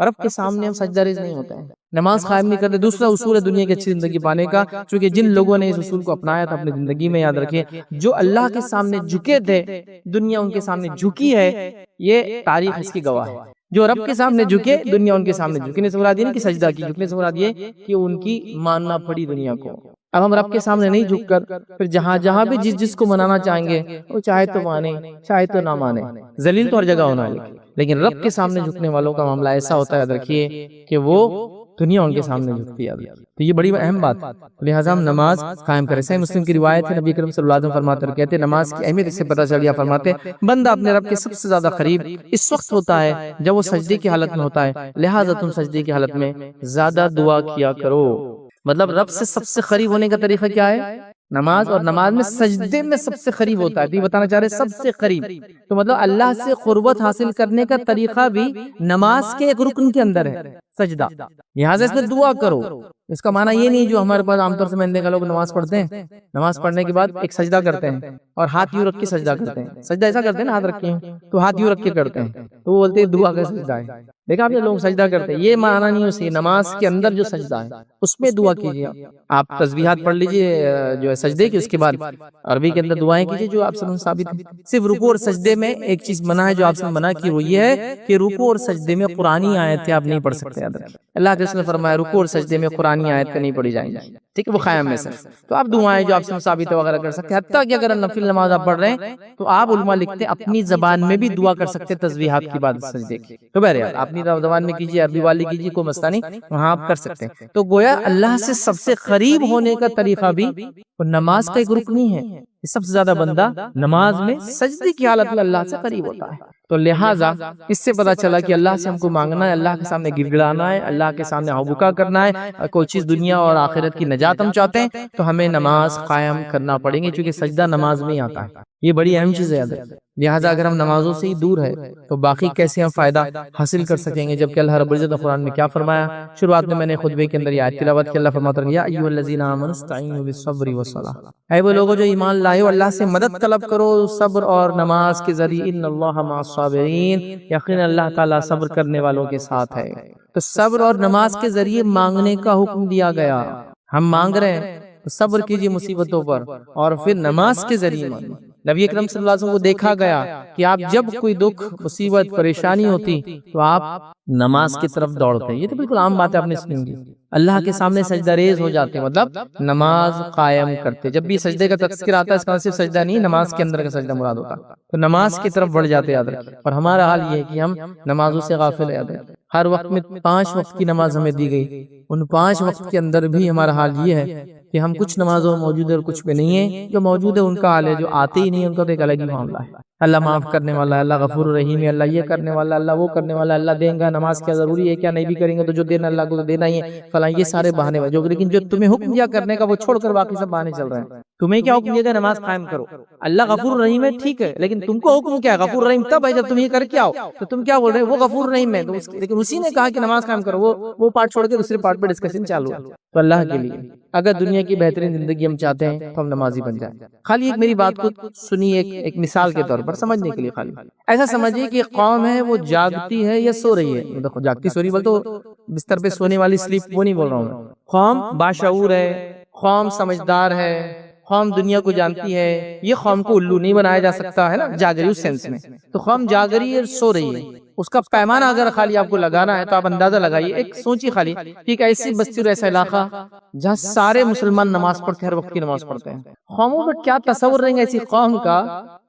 رب کے سامنے ہم سجدہ ریز نہیں ہوتے ہیں، نماز قائم نہیں کرتے۔ دوسرا اصول ہے دنیا کی اچھی زندگی پانے کا، چونکہ جن لوگوں نے اس اصول کو اپنایا تھا اپنی زندگی میں، یاد رکھیں جو اللہ کے سامنے جھکے تھے دنیا ان کے سامنے جھکی ہے، یہ تاریخ اس کی گواہ ہے۔ جو رب کے سامنے جھکے دنیا ان کے سامنے جھکنے سے مراد یہ نہیں کہ سجدہ کی، جھکنے سے مراد یہ کہ ان کی ماننا پڑی دنیا کو۔ اب ہم رب کے سامنے نہیں جھک کر پھر جہاں بھی جس کو منانا چاہیں گے وہ چاہے تو مانے چاہے تو نہ مانے، ذلیل تو ہر جگہ ہونا ہے، لیکن رب کے سامنے جھکنے والوں کا معاملہ ایسا ہوتا ہے، یاد رکھیے کہ وہ دنیا ان کے سامنے جھکتی ہے۔ تو یہ بڑی اہم بات ہے، لہٰذا ہم نماز قائم کریں۔ صحیح مسلم کی روایت ہے، نبی کریم صلی اللہ علیہ وسلم فرماتے ہیں، کہتے ہیں نماز کی اہمیت اس سے پتہ چل گیا، فرماتے ہیں بندہ اپنے رب کے سب سے زیادہ قریب اس وقت ہوتا ہے جب وہ سجدے کی حالت میں ہوتا ہے، لہٰذا تم سجدے کی حالت میں زیادہ دعا کیا کرو۔ مطلب رب سے سب سے قریب ہونے کا طریقہ کیا ہے؟ نماز، اور نماز میں سجدے میں سب سے قریب ہوتا ہے، تو یہ بتانا چاہ رہے سب سے قریب، تو مطلب اللہ سے قربت حاصل کرنے کا طریقہ بھی نماز کے ایک رکن کے اندر ہے۔ سجدہ. لہٰذا اس میں دعا کرو. اس کا معنی یہ نہیں جو ہمارے پاس عام طور سے میں نے دیکھا لوگ نماز پڑھتے ہیں، نماز پڑھنے کے بعد ایک سجدہ کرتے ہیں اور ہاتھ یوں رکھ کے سجدہ کرتے ہیں. سجدہ ایسا کرتے ہیں نا، ہاتھ رکھے ہیں تو ہاتھ یوں رکھ کے کرتے ہیں، تو وہ بولتے ہیں دعا کا سجدہ ہے. دیکھا آپ یہ لوگ سجدہ کرتے ہیں، یہ معنی نہیں اسی نماز کے اندر جو سجدہ ہے اس میں دعا کیجیے. آپ تسبیحات پڑھ لیجیے جو ہے سجدے کی، اس کے بعد عربی کے اندر دعائیں کیجیے جو آپ سے ثابت ہے. صرف رکوع اور سجدے میں ایک چیز منع ہے جو آپ سے منع کی، وہ یہ ہے کہ رکوع اور سجدے میں قرآنی آیتیں آپ نہیں پڑھ سکتے. اللہ کے رسول نے فرمایا رکوع اور سجدے میں قرآنی آیت کا نہیں پڑھی جائیں گی، ٹھیک ہے، وہ قیام میں سے. تو آپ دعائیں جو آپ سے ثابت ہے وغیرہ کر سکتے ہیں. حتیٰ کہ اگر نفل نماز آپ پڑھ رہے ہیں تو آپ علماء لکھتے ہیں اپنی زبان میں بھی دعا کر سکتے تسبیحات کی بعد سجدے کی. تو بہرحال اپنی زبان میں کیجیے، عربی والی کیجیے، کوئی مسئلہ نہیں، وہاں آپ کر سکتے ہیں. تو گویا اللہ سے سب سے قریب ہونے کا طریقہ بھی نماز کا ایک رکن ہی ہے. سب سے زیادہ بندہ نماز میں سجدے کی حالت میں اللہ سے قریب ہوتا ہے. تو لہٰذا اس سے پتا چلا کہ اللہ سے ہم کو مانگنا ہے، اللہ کے سامنے گر گڑانا ہے، اللہ کے سامنے ہبکا کرنا ہے. کوئی چیز دنیا اور آخرت کی نجات ہم چاہتے ہیں تو ہمیں نماز قائم کرنا پڑیں گے، چونکہ سجدہ نماز میں ہی آتا ہے. یہ بڑی اہم چیز ہے. لہٰذا اگر ہم نمازوں سے ہی دور ہے تو باقی کیسے ہم فائدہ حاصل کر سکیں گے، جبکہ اللہ رب العزت نے قرآن میں کیا فرمایا؟ شروعات میں نے خطبے کے اندر یہ آیت تلاوت کی. اللہ فرماتا ہے یا ایھا الذین آمنوا استعینوا بالصبر والصلاۃ، اے وہ لوگوں جو ایمان لائے ہو اللہ سے مدد طلب کرو صبر اور نماز کے ذریعے. ان اللہ مع الصابرین، یقینا اللہ تعالیٰ صبر کرنے والوں کے ساتھ ہے. تو صبر اور نماز کے ذریعے مانگنے کا حکم دیا گیا. ہم مانگ رہے ہیں تو صبر کیجیے مصیبتوں پر اور پھر نماز کے ذریعے مانگیں. نبی اکرم صلی اللہ علیہ وسلم کو دیکھا گیا کہ آپ جب کوئی دکھ مصیبت پریشانی ہوتی تو آپ نماز کی طرف دوڑتے. یہ تو بالکل عام بات ہے، آپ نے سنی ہوگی. اللہ کے سامنے سجدہ ریز ہو جاتے، مطلب نماز قائم کرتے. جب بھی سجدے کا تذکر آتا ہے اس کا صرف سجدہ نہیں، نماز کے اندر کا سجدہ مراد ہوتا، تو نماز کی طرف بڑھ جاتے. یاد رکھیں. اور ہمارا حال یہ ہے کہ ہم نمازوں سے غافل ہیں. ہر وقت میں 5 وقت کی نماز ہمیں دی گئی، ان 5 وقت کے اندر بھی ہمارا حال یہ ہے کہ ہم کچھ نمازوں میں موجود ہے اور کچھ میں نہیں ہے. جو موجود ہے ان کا حال ہے، جو آتے ہی نہیں ان کا تو ایک الگ ہی معاملہ ہے. اللہ معاف کرنے والا ہے، اللہ غفور رحیم ہے، اللہ یہ کرنے والا ہے، اللہ وہ کرنے والا ہے، اللہ دیں گا. نماز کیا ضروری ہے کیا؟ نہیں بھی کریں گے تو جو دینا اللہ کو تو دینا ہی ہے فلاں. یہ سارے بہانے جو، لیکن جو تمہیں حکم دیا کرنے کا وہ چھوڑ کر باقی سب بہانے چل رہے ہیں. تمہیں کیا حکم دیا گیا؟ نماز قائم کرو. اللہ غفور رحیم ہے ٹھیک ہے، لیکن تم کو حکم کیا ہے؟ غفور رحیم تب ہے جب تم یہ کر کے آؤ. تو تم کیا بول رہے ہو؟ وہ غفور رحیم ہے لیکن اسی نے کہا کہ نماز قائم کرو. وہ پارٹ چھوڑ کے دوسرے پارٹ پہ ڈسکشن چالو ہے. تو اللہ کے لیے اگر دنیا کی بہترین زندگی ہم چاہتے ہیں تو ہم نمازی بن جائیں. خالی ایک میری بات کو سنیے، ایک مثال کے طور پر سمجھنے کے لیے. خالی ایسا سمجھیے کہ قوم ہے وہ جاگتی ہے یا سو رہی ہے. دیکھو جاگتی سو رہی بول تو بستر پہ سونے والی سلیپ وہ نہیں بول رہا ہوں میں. قوم باشعور ہے، قوم سمجھدار ہے، قوم دنیا کو جانتی ہے. یہ قوم کو الو نہیں بنایا جا سکتا ہے نا جاگ رہی اس سینس میں. تو قوم جاگ رہی ہے اور سو رہی ہے. اس کا پیمانہ اگر خالی آپ کو لگانا ہے تو آپ اندازہ لگائیے. ایک سوچی خالی ٹھیک ہے، ایسی بستی اور ایسا علاقہ جہاں سارے مسلمان نماز پڑھتے ہیں، ہر وقت کی نماز پڑھتے ہیں. قوموں پر کیا تصور رہیں گے ایسی قوم کا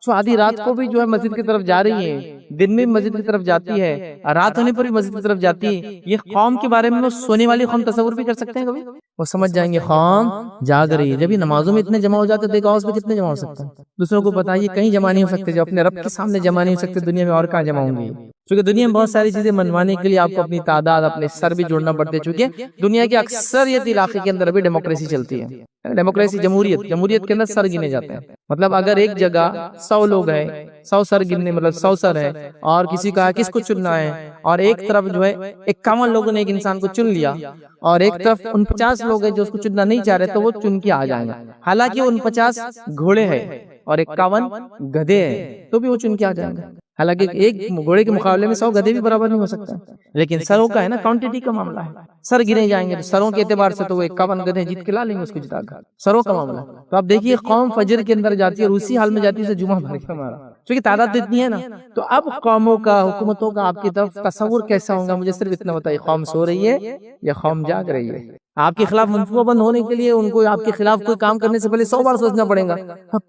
جو آدھی رات کو بھی جو ہے مسجد کی طرف جا رہی ہے، دن میں مسجد کی طرف جاتی ہے، رات ہونے پر بھی مسجد کی طرف جاتی ہے. یہ قوم کے بارے میں وہ سونے والی قوم تصور بھی کر سکتے ہیں کبھی؟ وہ سمجھ جائیں گے قوم جاگ رہی ہے. جب یہ نمازوں میں اتنے جمع ہو جاتے دیکھا اس میں کتنے جمع ہو سکتے ہیں. دوسروں کو بتائیے کہیں جمع نہیں ہو سکتے. جو اپنے رب کے سامنے جمع نہیں ہو سکتے دنیا میں اور کہاں جمع ہوں گے؟ چونکہ دنیا میں بہت ساری چیزیں منوانے کے لیے آپ کو اپنی تعداد اپنے سر بھی جوڑنا پڑتے. چونکہ دنیا کے اکثریت علاقے کے اندر بھی ڈیموکریسی چلتی ہے. ڈیموکریسی جمہوریت کے اندر سر گنے جاتے ہیں. مطلب اگر ایک جگہ 100 لوگ ہیں، 100 سر گننے مطلب 100 سر ہے، اور کسی کا کس کو چننا ہے، اور ایک طرف جو ہے 51 لوگوں نے ایک انسان کو چن لیا اور ایک طرف 49 لوگ ہیں جو اس کو چننا نہیں چاہ رہے تو وہ چن کے آ جائیں گا. حالانکہ 49 گھوڑے ہیں اور 51 گدھے ہیں تو بھی وہ چن کے آ جائیں گے. حالانکہ ایک گھوڑے کے مقابلے میں 100 گدھے بھی برابر نہیں ہو سکتا. لیکن سروں کا ہے نا، کوانٹٹی کا معاملہ ہے. سر گنے جائیں گے تو سروں کے اعتبار سے تو وہ 51 گدھے جیت کے لا لیں گے اس کو جتا کر. سروں کا معاملہ. تو آپ دیکھیے قوم فجر کے اندر جاتی ہے اور اسی حال میں جاتی ہے جمعہ بھر کے ہمارا، کیونکہ تعداد اتنی ہے نا. تو اب قوموں کا، حکومتوں کا آپ کی طرف تصور کیسا ہوگا؟ مجھے صرف اتنا بتائیے، قوم سو رہی ہے یا قوم جاگ رہی ہے؟ آپ کے خلاف منصوبہ بند ہونے کے لیے ان کو آپ کے خلاف کوئی کام کرنے سے پہلے 100 بار سوچنا پڑے گا.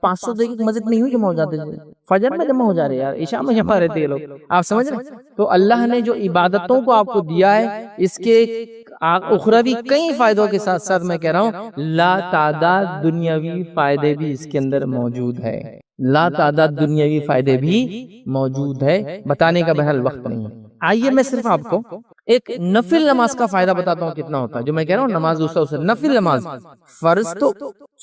500 دیکھیں مسجد میں یوں جمع ہو جاتے ہیں، فجر میں جمع ہو جا رہے ہیں یار، عشاء میں جمع رہتے ہیں لوگ. آپ سمجھ رہے ہیں؟ تو اللہ نے جو عبادتوں کو آپ کو دیا ہے اس کے اخروی کئی فائدوں کے ساتھ ساتھ میں کہہ رہا ہوں لا تعداد دنیاوی فائدے بھی اس کے اندر موجود ہے. لا تعداد دنیاوی فائدے بھی موجود ہے، بتانے کا بہرحال وقت نہیں ہے. آئیے میں صرف آپ کو ایک نفل نماز کا فائدہ بتاتا ہوں کتنا ہوتا ہے. جو میں کہہ رہا ہوں نماز دوسرا اسے نفل نماز، فرض تو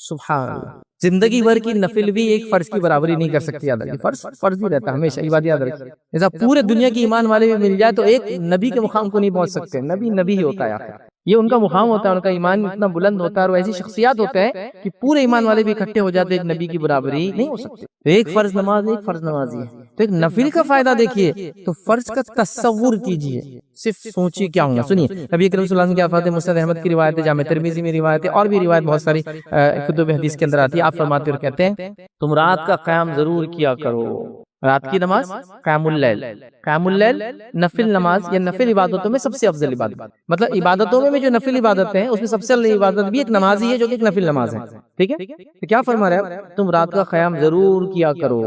سبحان اللہ زندگی بھر کی نفل بھی ایک فرض کی برابری نہیں کر سکتی. یاد رکھیے فرض ہی رہتا ہے ہمیشہ. یہ بات یاد رکھیے. ایسا پورے دنیا کی ایمان والے بھی مل جائے تو ایک نبی کے مقام کو نہیں پہنچ سکتے. نبی ہی ہوتا ہے آخر. یہ ان کا مقام ہوتا ہے, ان کا ایمان اتنا بلند ہوتا ہے, اور ایسی شخصیات ہوتے ہیں کہ پورے ایمان والے بھی اکٹھے ہو جاتے, ایک نبی کی برابری نہیں ہو سکتی. تو ایک فرض نماز ایک فرض نمازی ہے. تو ایک نفل کا فائدہ دیکھیے, تو فرض کا تصور کیجئے, صرف سوچیے کیا ہوں گا. سنیے نبی کریم صلی اللہ علیہ وسلم کی آفات مسند احمد کی روایت ہے, جامع ترمذی میں روایت ہے, اور بھی روایت بہت ساری کتب حدیث کے اندر آتی ہے. آپ فرماتے اور کہتے ہیں تم رات کا قیام ضرور کیا کرو. رات کی نماز قیام اللیل. قیام اللیل نفل نماز یا نفل عبادتوں میں سب سے افضل عبادت, مطلب عبادتوں میں جو نفل عبادتیں ہیں اس میں سب سے افضل عبادت بھی ایک نماز ہی ہے جو کہ ایک نفل نماز ہے. ٹھیک ہے, تو کیا فرما رہے ہیں, تم رات کا قیام ضرور کیا کرو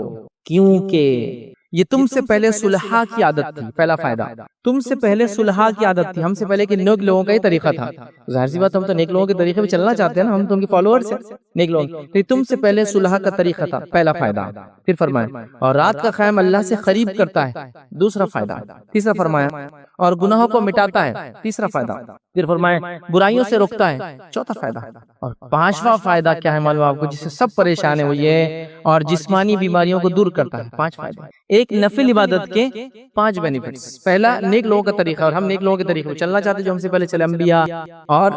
کیونکہ یہ تم سے پہلے صلحاء کی عادت تھی. پہلا فائدہ, تم سے پہلے صلحاء کی عادت تھی. ہم سے پہلے کہ نیک لوگوں کا یہ طریقہ تھا. ظاہر سی بات, ہم تو نیک لوگوں کے طریقے پہ چلنا چاہتے ہیں نا, ہم تو ان کے فالوورز ہیں نیک لوگ. تو تم سے پہلے صلحاء کا طریقہ تھا, پہلا فائدہ. پھر فرمایا اور رات کا قیام اللہ سے قریب کرتا ہے, دوسرا فائدہ. تیسرا فرمایا اور گناہوں کو مٹاتا ہے, تیسرا فائدہ. پھر فرمایا برائیوں سے روکتا ہے, چوتھا فائدہ. اور پانچواں فائدہ کیا ہے معلوم آپ کو, جس سے سب پریشان ہیں وہ یہ, اور جسمانی بیماریوں کو دور کرتا ہے. 5 فائدے. ایک نفل عبادت کے 5 بینیفٹس. پہلا نیک لوگوں کا طریقہ, اور ہم نیک لوگوں کے طریقے پہ چلنا چاہتے جو ہم سے پہلے چلے, انبیاء اور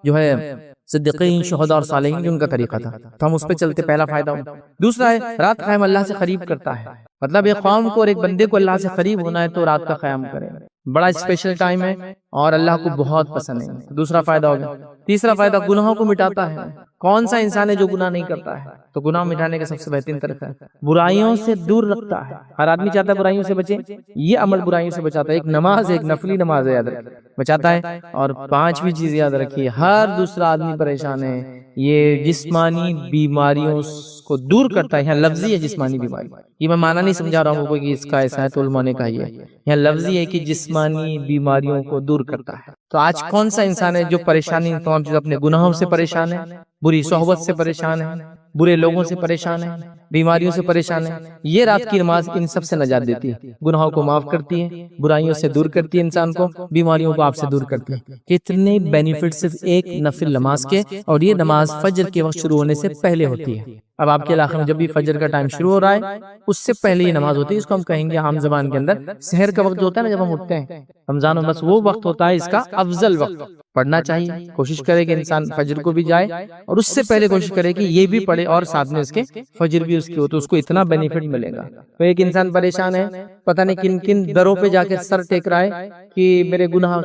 جو ہے صدیقین شہداء اور صالحین, جو ان کا طریقہ تھا, تو ہم اس پہ چلتے. پہلا فائدہ. دوسرا ہے رات قیام اللہ سے قریب کرتا ہے, مطلب ایک قوم کو اور ایک بندے کو اللہ سے قریب ہونا ہے تو رات کا قیام کرے. بڑا اسپیشل ٹائم ہے اور اللہ کو بہت پسند ہے. دوسرا فائدہ ہو گیا. تیسرا فائدہ گناہوں کو مٹاتا ہے. کون سا انسان ہے جو گناہ نہیں کرتا ہے, تو گناہ مٹانے کا سب سے بہترین طریقہ ہے. برائیوں سے دور رکھتا ہے, ہر آدمی چاہتا ہے برائیوں سے بچے, یہ عمل برائیوں سے بچاتا ہے. ایک نماز, ایک نفلی نماز ہے, یاد رکھیں, بچاتا ہے. اور 5ویں چیز یاد رکھیے, ہر دوسرا آدمی پریشان ہے, یہ جسمانی بیماریوں کو دور کرتا ہے. یہاں لفظی ہے جسمانی بیماری, یہ میں معنی نہیں سمجھا رہا ہوں کہ اس کا ایسا ہے تو علماء نے کہا. یہاں لفظی ہے کہ جسمانی بیماریوں کو دور کرتا ہے. تو آج کون سا انسان ہے جو پریشانی تمام چیز, اپنے گناہوں سے پریشان ہے, بری صحبت سے پریشان ہے, برے لوگوں سے پریشان ہے, بیماریوں سے پریشان ہے. یہ رات کی نماز ان سب سے نجات دیتی ہے, گناہوں کو معاف کرتی ہے, برائیوں سے دور کرتی ہے انسان کو, بیماریوں کو آپ سے دور کرتی ہے. کتنے بینیفٹ صرف ایک نفل نماز کے, اور یہ نماز فجر کے وقت شروع ہونے سے پہلے ہوتی ہے. اب آپ کے علاقے میں جب بھی فجر کا ٹائم شروع ہو رہا ہے اس سے پہلے یہ نماز ہوتی ہے. اس کو ہم کہیں گے عام زبان کے اندر سحر کا وقت جو ہوتا ہے نا, جب ہم اٹھتے ہیں رمضان میں, بس وہ وقت ہوتا ہے اس کا افضل وقت. پڑھنا چاہیے, کوشش کرے کہ انسان فجر کو بھی جائے, اور اس سے پہلے کوشش کرے کہ یہ بھی پڑھے اور ساتھ میں اس کے فجر بھی اس کی ہو, تو اس کو اتنا بینیفٹ ملے گا. تو ایک انسان پریشان ہے, پتہ نہیں کن کن دروں پہ جا کے سر ٹیک رہا ہے کہ میرے گناہ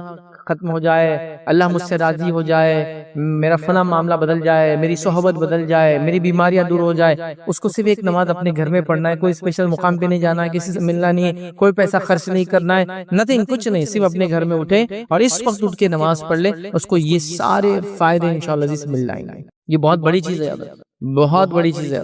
ختم ہو جائے, اللہ مجھ سے راضی ہو جائے, میرا فلاں معاملہ بدل جائے, میری صحبت بدل جائے, میری بیماریاں دور ہو جائے. اس کو صرف ایک نماز اپنے گھر میں پڑھنا ہے, کوئی اسپیشل مقام پہ نہیں جانا ہے, کسی سے ملنا نہیں ہے, کوئی پیسہ خرچ نہیں کرنا ہے, نتھنگ, کچھ نہیں, صرف اپنے گھر میں اٹھے اور اس وقت اٹھ کے نماز پڑھ لے, اس کو یہ سارے فائدے انشاءاللہ عزیز مل جائیں گے. یہ بہت بڑی چیز ہے, بہت بڑی چیز ہے,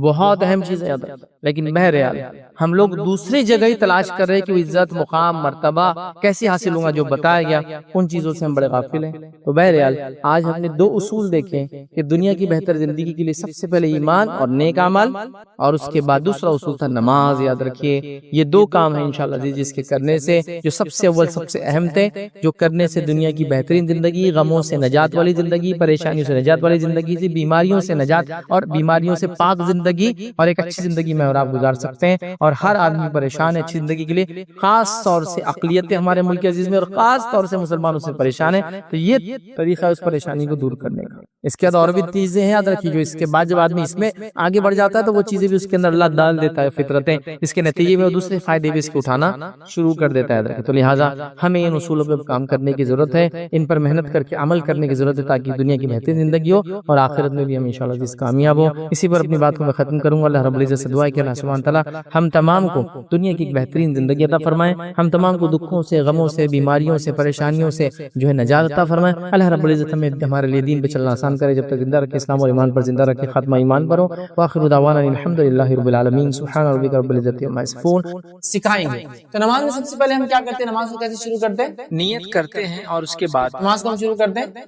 بہت اہم چیز ہے. لیکن بہرحال ہم لوگ دوسری جگہ ہی تلاش کر رہے ہیں کہ وہ عزت, مقام, مرتبہ کیسے حاصل ہوں گا, جو بتایا گیا ان چیزوں سے ہم بڑے غافل ہیں. تو بہرحال آج ہم نے 2 اصول دیکھے کہ دنیا کی بہتر زندگی کے لیے سب سے پہلے ایمان اور نیک عمل, اور اس کے بعد دوسرا اصول تھا نماز. یاد رکھیے یہ 2 کام ہیں انشاءاللہ عزیز, جس کے کرنے سے, جو سب سے اول سب سے اہم تھے, جو کرنے سے دنیا کی بہترین زندگی, غموں سے نجات والی زندگی, پریشانیوں سے نجات والی زندگی, سے بیماریوں سے نجات اور بیماریوں سے پاک زندگی اور ایک اچھی زندگی میں اور آپ گزار سکتے ہیں. اور ہر آدمی پریشان ہے اچھی زندگی کے لیے, خاص طور سے اقلیتیں ہمارے ملک عزیز میں, اور خاص طور سے مسلمانوں سے پریشان ہے. تو یہ طریقہ ہے اس پریشانی کو دور کرنے کا. اس کے بعد اور بھی چیزیں ہیں, یاد رکھیے, جو اس کے بعد جب آدمی اس میں آگے بڑھ جاتا ہے تو وہ چیزیں بھی اس کے اندر اللہ ڈال دیتا ہے, فطرتیں, اس کے نتیجے میں وہ دوسرے فائدے بھی اس کو اٹھانا شروع کر دیتا ہے. یاد رکھیے, تو لہٰذا ہمیں ان اصولوں پہ کام کرنے کی ضرورت ہے, ان پر محنت کر کے عمل کرنے کی ضرورت ہے, تاکہ دنیا کی بہترین زندگی ہو اور آخرت میں بھی ہم انشاءاللہ جس کامیاب ہو. اسی پر اپنی بات کو میں ختم کروں گا. اللہ رب العزت سے دعا ہے کہ اللہ سبحانہ تعالیٰ ہم تمام کو دنیا کی ایک بہترین زندگی عطا فرمائے, ہم تمام کو دکھوں سے, غموں سے, بیماریوں سے, پریشانیوں سے جو ہے نجات عطا فرمائے. اللہ رب العزت ہمیں ہمارے لیے دین پہ چلنا آسان کرے, جب تک زندہ رکھے, اسلام اور ایمان پر زندہ رکھے, خاتمہ ایمان پر ہو. وآخر دعوانا الحمدللہ رب العالمین. سبحان ربک رب العزت عما یصفون. سکھائیں گے. تو نماز میں سب سے پہلے ہم کیا کرتے ہیں, نماز کو کیسے شروع کرتے ہیں, نیت کرتے ہیں, اور اس کے بعد نماز کو ہم شروع کرتے ہیں,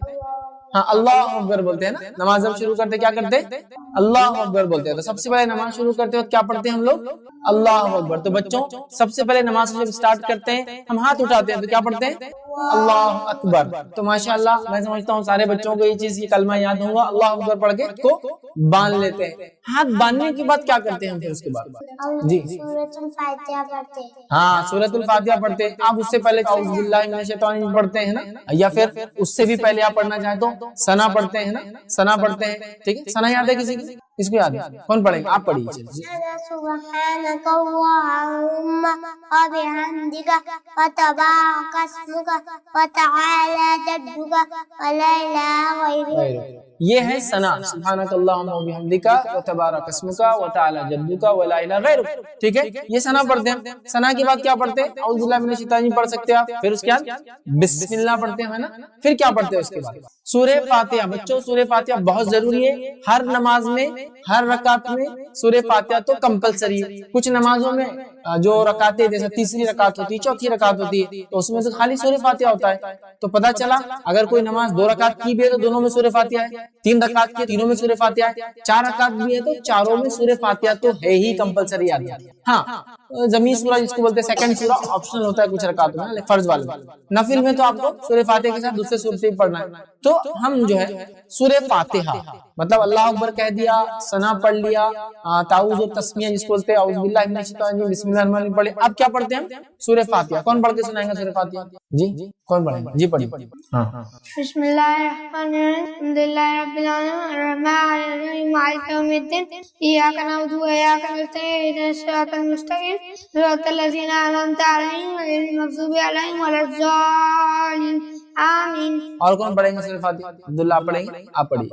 ہاں اللہ اکبر بولتے ہیں نا. نماز ہم شروع کرتے کیا کرتے ہیں, اللہ اکبر بولتے ہیں. تو سب سے پہلے نماز شروع کرتے وقت کیا پڑھتے ہیں ہم لوگ, اللہ اکبر. تو بچوں سب سے پہلے نماز جب اسٹارٹ کرتے ہیں ہم ہاتھ اٹھاتے ہیں تو کیا پڑھتے ہیں, اللہ اکبر. تو ماشاءاللہ میں سمجھتا ہوں سارے بچوں کو یہ چیز، یہ کلمہ یاد ہوگا. اللہ اکبر پڑھ کے اس کو باندھ لیتے ہیں. ہاتھ باندھنے کے بعد کیا کرتے ہیں ہم پھر اس کے بعد؟ جی سورۃ الفاتحہ پڑھتے ہیں. ہاں سورۃ الفاتحہ پڑھتے ہیں. آپ اس سے پہلے اعوذ باللہ من الشیطان الرجیم پڑھتے ہیں نا، یا پھر اس سے بھی پہلے آپ پڑھنا چاہیں تو ثنا پڑھتے ہیں نا، ثنا پڑھتے ہیں. ٹھیک ہے، ثنا یاد ہے کسی کو؟ اس کو یاد ہے؟ کون پڑھے گا؟ آپ پڑھیے. سبحانک اللہم وبحمدک وتبارک اسمک وتعالی جدک ولا الہ غیرک. یہ ہے ثنا، سبحانک اللہم وبحمدک وتبارک اسمک وتعالی جدک ولا الہ غیرک. ٹھیک ہے، یہ ثنا پڑھتے ہیں. ثنا کے بعد کیا پڑھتے ہیں؟ اعوذ باللہ من الشیطان الرجیم پڑھ سکتے ہیں آپ. پھر اس کے بعد بسم اللہ پڑھتے ہیں نا. پھر کیا پڑھتے ہیں اس کے بعد؟ سورہ فاتحہ. بچوں سورہ فاتحہ بہت ضروری ہے. ہر نماز میں، ہر رکعت میں سورہ فاتحہ تو کمپلسری ہے. کچھ نمازوں میں جو رکعتیں جیسے تیسری رکعت ہوتی ہے، چوتھی رکعت ہوتی ہے، تو اس میں تو خالی سورہ فاتحہ ہوتا ہے. تو پتہ چلا اگر کوئی نماز 2 رکعت کی بھی ہے تو دونوں میں سورہ فاتحہ ہے، 3 رکعت کی تینوں میں سورہ فاتحہ ہے، 4 رکعت بھی ہے تو چاروں میں سورہ فاتحہ تو ہے ہی کمپلسری آتی ہے. ہاں ضمیر سورہ جس کو بولتے ہیں سیکنڈ سورہ آپشنل ہوتا ہے کچھ رکعتوں میں، فرض والے میں. نفل میں تو آپ کو سورہ فاتحہ کے ساتھ دوسرے سورتیں بھی پڑھنا ہے. تو ہم جو ہے سورہ فاتحہ مطلب اللہ اکبر کہہ دیا، ثنا پڑھ لیا، تعوذ اور تسمیہ جس کو بولتے ہیں اعوذ باللہ من الشیطان الرجیم بسم اللہ الرحمن الرحیم پڑھ لیا. اب کیا پڑھتے ہیں ہم؟ سورہ فاتحہ. کون پڑھ کے سنائیں گا سورہ فاتحہ؟ جی کون پڑھیں گا؟ جی پڑھیے. ہاں بسم اللہ الرحمن الرحیم الحمد للہ رب العالمین الرحمن الرحیم مالک یوم الدین ایاک نعبد و ایاک نستعین اهدنا الصراط المستقیم صراط الذین انعمت علیہم غیر المغضوب علیہم ولا الضالین آمین. اور کون پڑھیں گے سورہ فاتحہ؟ عبداللہ آپ پڑھیں گے؟ آپ پڑھیے.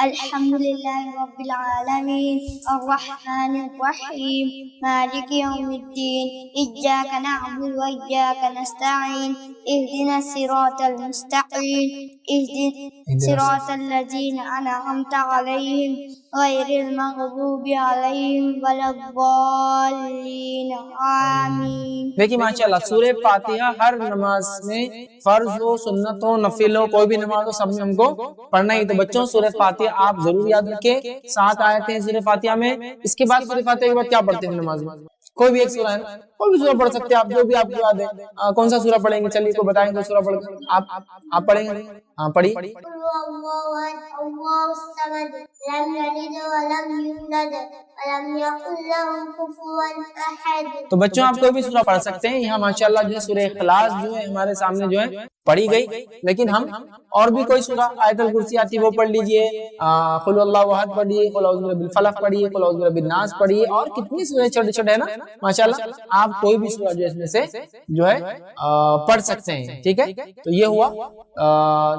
الحمد للہ رب العالمین الرحمن الرحیم مالک یوم الدین ایاک نعبد و ایاک نستعین اهدنا الصراط المستقیم اهدنا صراط الذین انعمت علیہم غیر المغضوب علیہم ولا الضالین آمین. دیکھیے ماشاءاللہ سورہ فاتحہ ہر نماز میں فرض ہو، سنت ہو، نفل ہو، کوئی بھی نماز ہو، سب میں ہم کو پڑھنا ہی. تو بچوں سورہ فاتحہ آپ ضرور یاد رکھیں. 7 آیتیں ہیں سورہ فاتحہ میں. اس کے بعد سورہ فاتحہ کے بعد کیا پڑھتے ہیں نماز میں؟ کوئی بھی ایک سورہ ہے نا، کوئی بھی سورہ پڑھ سکتے ہیں آپ، جو بھی آپ کو یاد ہے. کون سا سورہ پڑھیں گے؟ چلیے کوئی بتائیں گے سورہ پڑھ کے. آپ پڑھیں گے؟ ہاں پڑھیے. اللہ الصمد لم یلد ولم یولد ولم یکن له کفوا احد. تو بچوں آپ کوئی بھی سورہ پڑھ سکتے ہیں. یہاں ماشاءاللہ جو ہے سورہ اخلاص جو ہے ہمارے سامنے جو ہے پڑھی گئی، لیکن ہم اور بھی کوئی سورہ آیت الکرسی آتی ہے وہ پڑھ لیجئے، قل اللہ احد پڑھیے، قل اعوذ برب الفلق پڑھیے، قل اعوذ برب الناس پڑھیے، اور کتنی سورہ چھوٹے چھوٹے ہیں نا ماشاءاللہ. آپ کوئی بھی سورہ جو ہے اس میں سے جو ہے پڑھ سکتے ہیں. ٹھیک ہے، تو یہ ہوا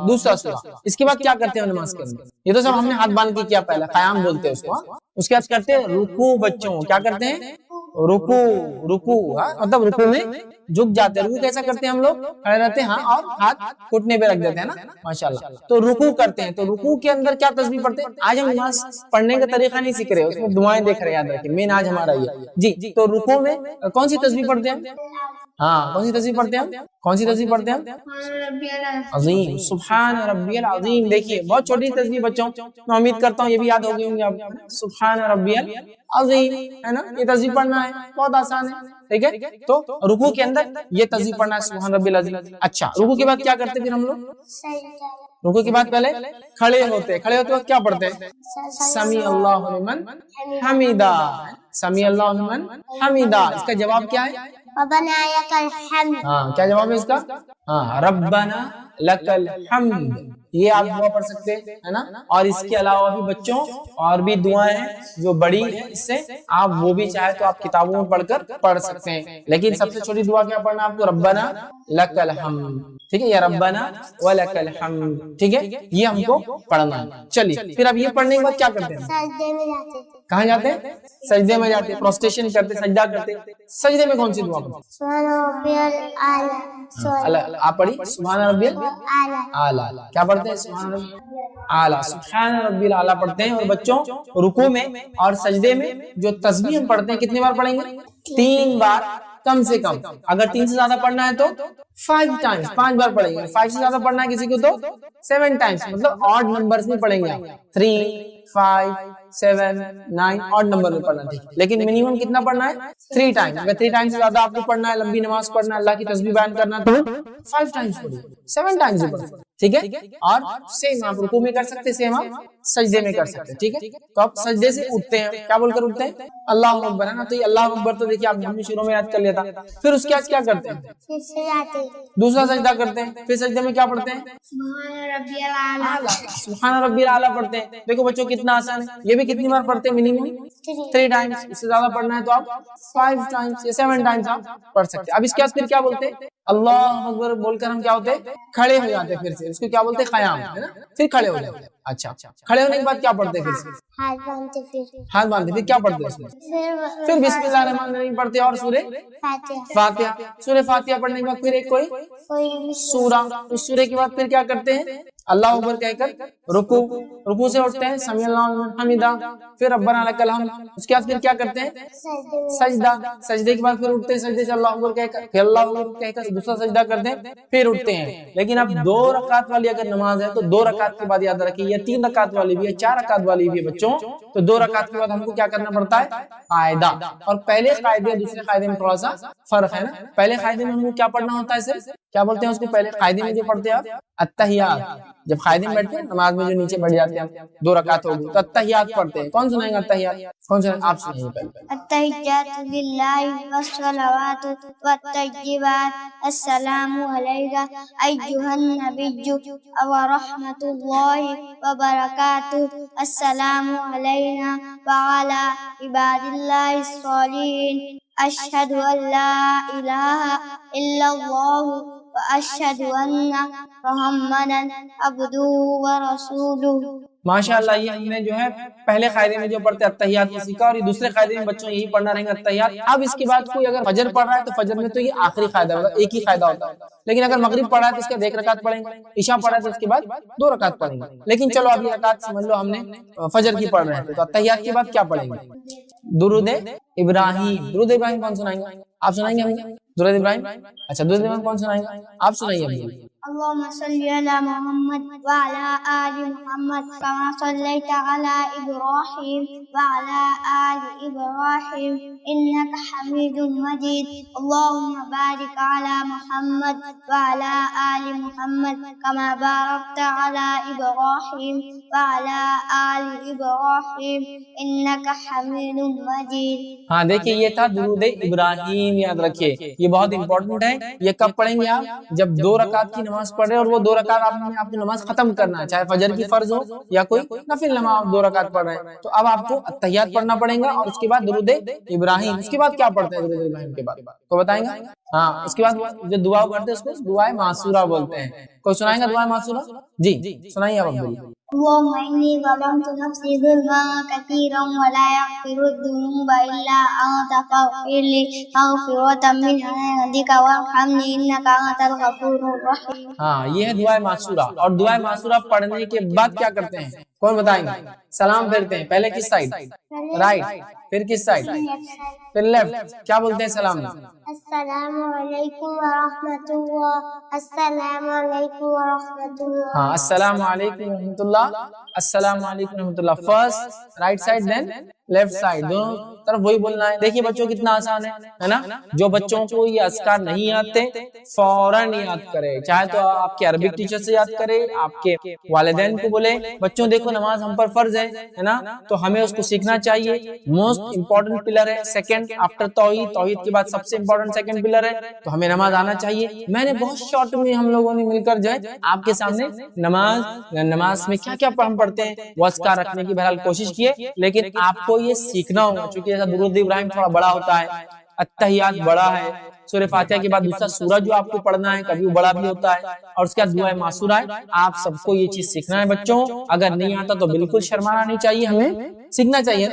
دوسرا سورہ. اس کے بعد کیا کرتے ہیں نماز کے اندر؟ یہ تو سب ہم نے ہاتھ باندھ کے کیا، پہلا قیام بولتے ہیں اس کو. اس کے بعد کرتے ہیں رکوع. بچوں کیا کرتے ہیں؟ رکوع مطلب رکوع میں جھک جاتے ہیں. رکوع کیسا کرتے ہیں ہم لوگ؟ کھڑے رہتے ہیں اور ہاتھ گھٹنے پہ رکھ دیتے ہیں نا ماشاءاللہ. تو رکوع کرتے ہیں. تو رکوع کے اندر کیا تسبیح پڑھتے ہیں؟ آج ہم نماز پڑھنے کا طریقہ نہیں سیکھ رہے، اس میں دعائیں دیکھ رہے، یاد رکھیں مین آج ہمارا یہ. جی تو رکوع میں کون سی تسبیح پڑھتے ہیں؟ ہاں کون سی تسبیح پڑھتے ہیں؟ کون سی تسبیح پڑھتے ہیں؟ عظیم، سبحان ربی العظیم. دیکھیے بہت چھوٹی تسبیح بچوں، میں امید کرتا ہوں یہ بھی یاد ہو گئی ہوں گی آپ کو. سبحان ربی العظیم ہے نا، یہ تسبیح پڑھنا ہے، بہت آسان ہے. ٹھیک ہے، تو رکوع کے اندر یہ تسبیح پڑھنا ہے سبحان ربی العظیم. اچھا رکوع کے بعد کیا کرتے پھر ہم لوگ؟ رکوع کے بعد پہلے کھڑے ہوتے وقت کیا پڑھتے ہیں؟ سمیع اللہ لمن حمیدہ. سمیع اللہ لمن حمیدہ. اس کا جواب کیا ہے؟ ربنا لک الحمد. ہاں کیا جواب ہے اس کا؟ ہاں ربنا لک الحمد. یہ آپ دعا پڑھ سکتے ہیں نا. اور اس کے علاوہ بھی بچوں اور بھی دعائیں ہیں جو بڑی ہیں، اس سے آپ وہ بھی چاہے تو آپ کتابوں میں پڑھ کر پڑھ سکتے ہیں. لیکن سب سے چھوٹی دعا کیا پڑھنا آپ کو؟ ربنا لک الحمد. ٹھیک ہے، یا ربنا ولک الحمد. ٹھیک ہے، یہ ہم کو پڑھنا ہے. چلیے پھر اب یہ پڑھنے کے بعد کیا کرتے ہیں؟ سجدے میں جاتے ہیں. کہاں جاتے ہیں؟ سجدے میں جاتے ہیں. پروسٹیشن کرتے، سجدہ کرتے. سجدے میں کون سی دعا پڑھتے؟ سبحان ربی الاعلی. آپ پڑھی سبحان ربی الاعلی. کیا پڑھتے ہیں؟ سبحان ربی اعلی. سبحان ربی الاعلی پڑھتے ہیں. اور بچوں رکوع میں اور سجدے میں جو تسبیح ہم پڑھتے ہیں کتنی بار پڑھیں گے؟ 3 بار کم سے کم. اگر 3 سے زیادہ پڑھنا ہے تو 5 ٹائمز، 5 بار پڑھیں گے. 5 سے زیادہ پڑھنا ہے کسی کو تو 7 ٹائمز، مطلب آڈ نمبرز میں پڑھیں گے. 3 5 7 9 اور نمبر میں پڑھنا ٹھیک، لیکن منیمم کتنا پڑھنا ہے 3 ٹائم. اگر 3 ٹائم سے زیادہ آپ کو پڑھنا ہے، لمبی نماز پڑھنا ہے، اللہ کی تسبیح بیان کرنا تو 5 ٹائمز پڑھیے، 7 ٹائمز بھی پڑھیے ٹھیک ہے. اور سیم آپ رکوع میں کر سکتے، سیم آپ سجدے میں کر سکتے ٹھیک ہے. تو آپ سجدے سے اٹھتے ہیں، کیا بول کر اٹھتے ہیں؟ اللہ اکبر ہے نا. تو یہ اللہ اکبر تو دیکھیے آپ نے شروع میں یاد کر لیا تھا. پھر اس کے بعد کیا کرتے ہیں؟ دوسرا سجدہ کرتے ہیں. پھر سجدے میں کیا پڑھتے ہیں؟ سبحان ربی الاعلیٰ. سبحان ربی الاعلیٰ پڑھتے ہیں. دیکھو بچوں کتنا آسان ہے. یہ بھی کتنی بار پڑھتے ہیں؟ Minimum 3 Times. اس سے زیادہ پڑھنا ہے تو آپ 5 ٹائمز یا 7 ٹائمز آپ پڑھ سکتے ہیں. اب اس کے بعد پھر کیا بولتے ہیں؟ اللہ اکبر بول کر ہم کیا ہوتے ہیں؟ کھڑے ہو جاتے ہیں. پھر سے اس کو کیا بولتے ہیں؟ قیام ہے نا. پھر کھڑے ہو جاتے ہیں. اچھا کھڑے ہونے کے بعد کیا پڑھتے ہیں؟ پھر سے ہاتھ باندھتے. پھر کیا پڑھتے ہیں اس میں؟ پھر بسم اللہ الرحمن الرحیم پڑھتے ہیں اور سورہ فاتحہ. سورہ فاتحہ پڑھنے کے بعد پھر ایک کوئی سورہ. اس سورہ کے بعد پھر کیا کرتے ہیں؟ اللہ اکبر کہہ کر رکوع سے اٹھتے ہیں، سمیع اللہ لمن حمدہ، پھر ربنا لک الحمد. اس کے بعد پھر کیا کرتے ہیں؟ سجدہ. سجدے کے بعد پھر اٹھتے ہیں، سجدے سے اللہ اکبر کہہ کر پھر اللہ اکبر کہہ کر دوسرا سجدہ کرتے ہیں، پھر اٹھتے ہیں. لیکن اب 2 رکعت والی اگر نماز ہے تو 2 رکعت کے بعد یاد رکھیے، یا 3 رکعت والی بھی ہے، 4 رکعت والی بھی ہے بچوں، تو 2 رکعت کے بعد ہم کو کیا کرنا پڑتا ہے؟ قاعدہ. اور پہلے قاعدے اور دوسرے قاعدے میں تھوڑا سا فرق ہے نا. پہلے قاعدے میں ہم کو کیا پڑھنا ہوتا ہے؟ صرف کیا بولتے ہیں اس کو؟ پہلے قاعدے میں جو پڑھتے ہیں آپ التحیات. جب قاعدے میں بیٹھتے ہیں نماز میں جو نیچے بیٹھ جاتے ہیں 2 رکعت ہو گئی تو التحیات پڑھتے ہیں. کون سنائیں گے التحیات؟ کون سنائیں؟ آپ سنائیں پہلے. التحیات للہ والصلوات والطیبات السلام علیک ایھا النبی ورحمۃ اللہ وبرکاتہ السلام علینا وعلی عباد اللہ الصالحین اشہد ان لا الہ الا اللہ واشہد ان محمدا عبدہ ورسولہ. ماشاءاللہ یہ ہم نے جو ہے پہلے قاعدے میں جو پڑھتے ہیں التحیات کو سیکھا، اور یہ دوسرے قاعدے میں بچوں یہی پڑھنا رہیں گے التحیات. اب اس کے بعد کوئی اگر فجر پڑھ رہا ہے تو فجر میں تو یہ آخری قاعدہ ہوگا، ایک ہی قاعدہ ہوتا ہے. لیکن اگر مغرب پڑھا ہے تو اس کے بعد 1 رکعت پڑھیں گے، عشاء پڑھا ہے تو اس کے بعد 2 رکعت پڑھیں گے. لیکن چلو اب یہ رکعت سمجھ لو ہم نے فجر کی پڑھ رہے ہیں، تو التحیات کے بعد کیا پڑھیں گے؟ درود ابراہیم. درود ابراہیم کون سنائیں گے؟ آپ سنائیں گے ہمیں درود ابراہیم؟ اچھا درود ابراہیم کون سنائیں گے؟ آپ سنائیے ہمیں. اللهم صل على محمد وعلى آل محمد كما صليت على إبراهيم وعلى آل إبراهيم إنك حميد مجيد. اللهم بارك على محمد وعلى آل محمد كما باركت على إبراهيم وعلى آل إبراهيم إنك حميد مجيد. ہاں دیکھیں یہ تھا درود ابراہیم. یاد رکھیے یہ بہت امپورٹنٹ ہے. یہ کب پڑھیں گے آپ؟ جب 2 رکعت کی نماز پڑھ رہے اور وہ 2 رکعت آپ کی نماز ختم کرنا ہے، چاہے فجر کی فرض ہو یا کوئی نفل نماز 2 رکعت پڑھ رہے ہیں، تو اب آپ کو التحیات پڑھنا پڑیں گا اور اس کے بعد درود ابراہیم. اس کے بعد کیا پڑھتے ہیں درود ابراہیم کے بعد؟ تو بتائیں گے. ہاں اس کے بعد جو دعا کرتے ہیں اس کو دعائے معصورہ بولتے ہیں. کوئی سنائیں گا دعائے معصورہ؟ جی سنائیے آپ عبداللہ. اللهم إني ظلمت نفسي ظلما كثيرا ولا يغفر الذنوب إلا أنت فاغفر لي مغفرة من عندك وارحمني إنك أنت الغفور الرحيم. ہاں یہ ہے دعائے معصورہ. اور دعائے معصورہ پڑھنے کے بعد کیا کرتے ہیں؟ کون بتائیں گے؟ سلام پھیرتے ہیں. پہلے کس سائڈ؟ رائٹ. پھر کس سائڈ؟ پھر لیفٹ. کیا بولتے ہیں سلام میں؟ السلام علیکم ورحمۃ اللہ. السلام علیکم ورحمۃ اللہ. ہاں السلام علیکم ورحمۃ اللہ. السلام علیکم ورحمۃ اللہ. First right side then left side, دونوں طرف وہی بولنا ہے. دیکھیے بچوں کتنا آسان ہے نا. جو بچوں کو یہ اذکار نہیں آتے فوراً یاد کرے، چاہے تو آپ کے عربک ٹیچر سے یاد کرے، آپ کے والدین کو بولے بچوں دیکھو نماز ہم پر فرض ہے نا، تو ہمیں اس کو سیکھنا چاہیے. موسٹ امپورٹنٹ پلر ہے، سیکنڈ آفٹر توحید. توحید کے بعد سب سے امپورٹنٹ سیکنڈ پلر ہے، تو ہمیں نماز آنا چاہیے. میں نے بہت شارٹ میں ہم لوگوں نے مل کر جو ہے آپ کے سامنے نماز میں کیا کیا ہم پڑھتے ہیں وہ اذکار رکھنے کی بہرحال کوشش کیے. لیکن آپ کو یہ سیکھنا ہوگا، چونکہ ایسا درود ابراہیم تھوڑا بڑا ہوتا ہے، التحیات بڑا ہے، سورہ فاتحہ کے بعد دوسرا سورہ جو آپ کو پڑھنا ہے کبھی وہ بڑا بھی ہوتا ہے، اور اس کے بعد دعائے معصورہ ہے. آپ سب کو یہ چیز سیکھنا ہے بچوں. اگر نہیں آتا تو بالکل شرمانا نہیں چاہیے، ہمیں سیکھنا چاہیے.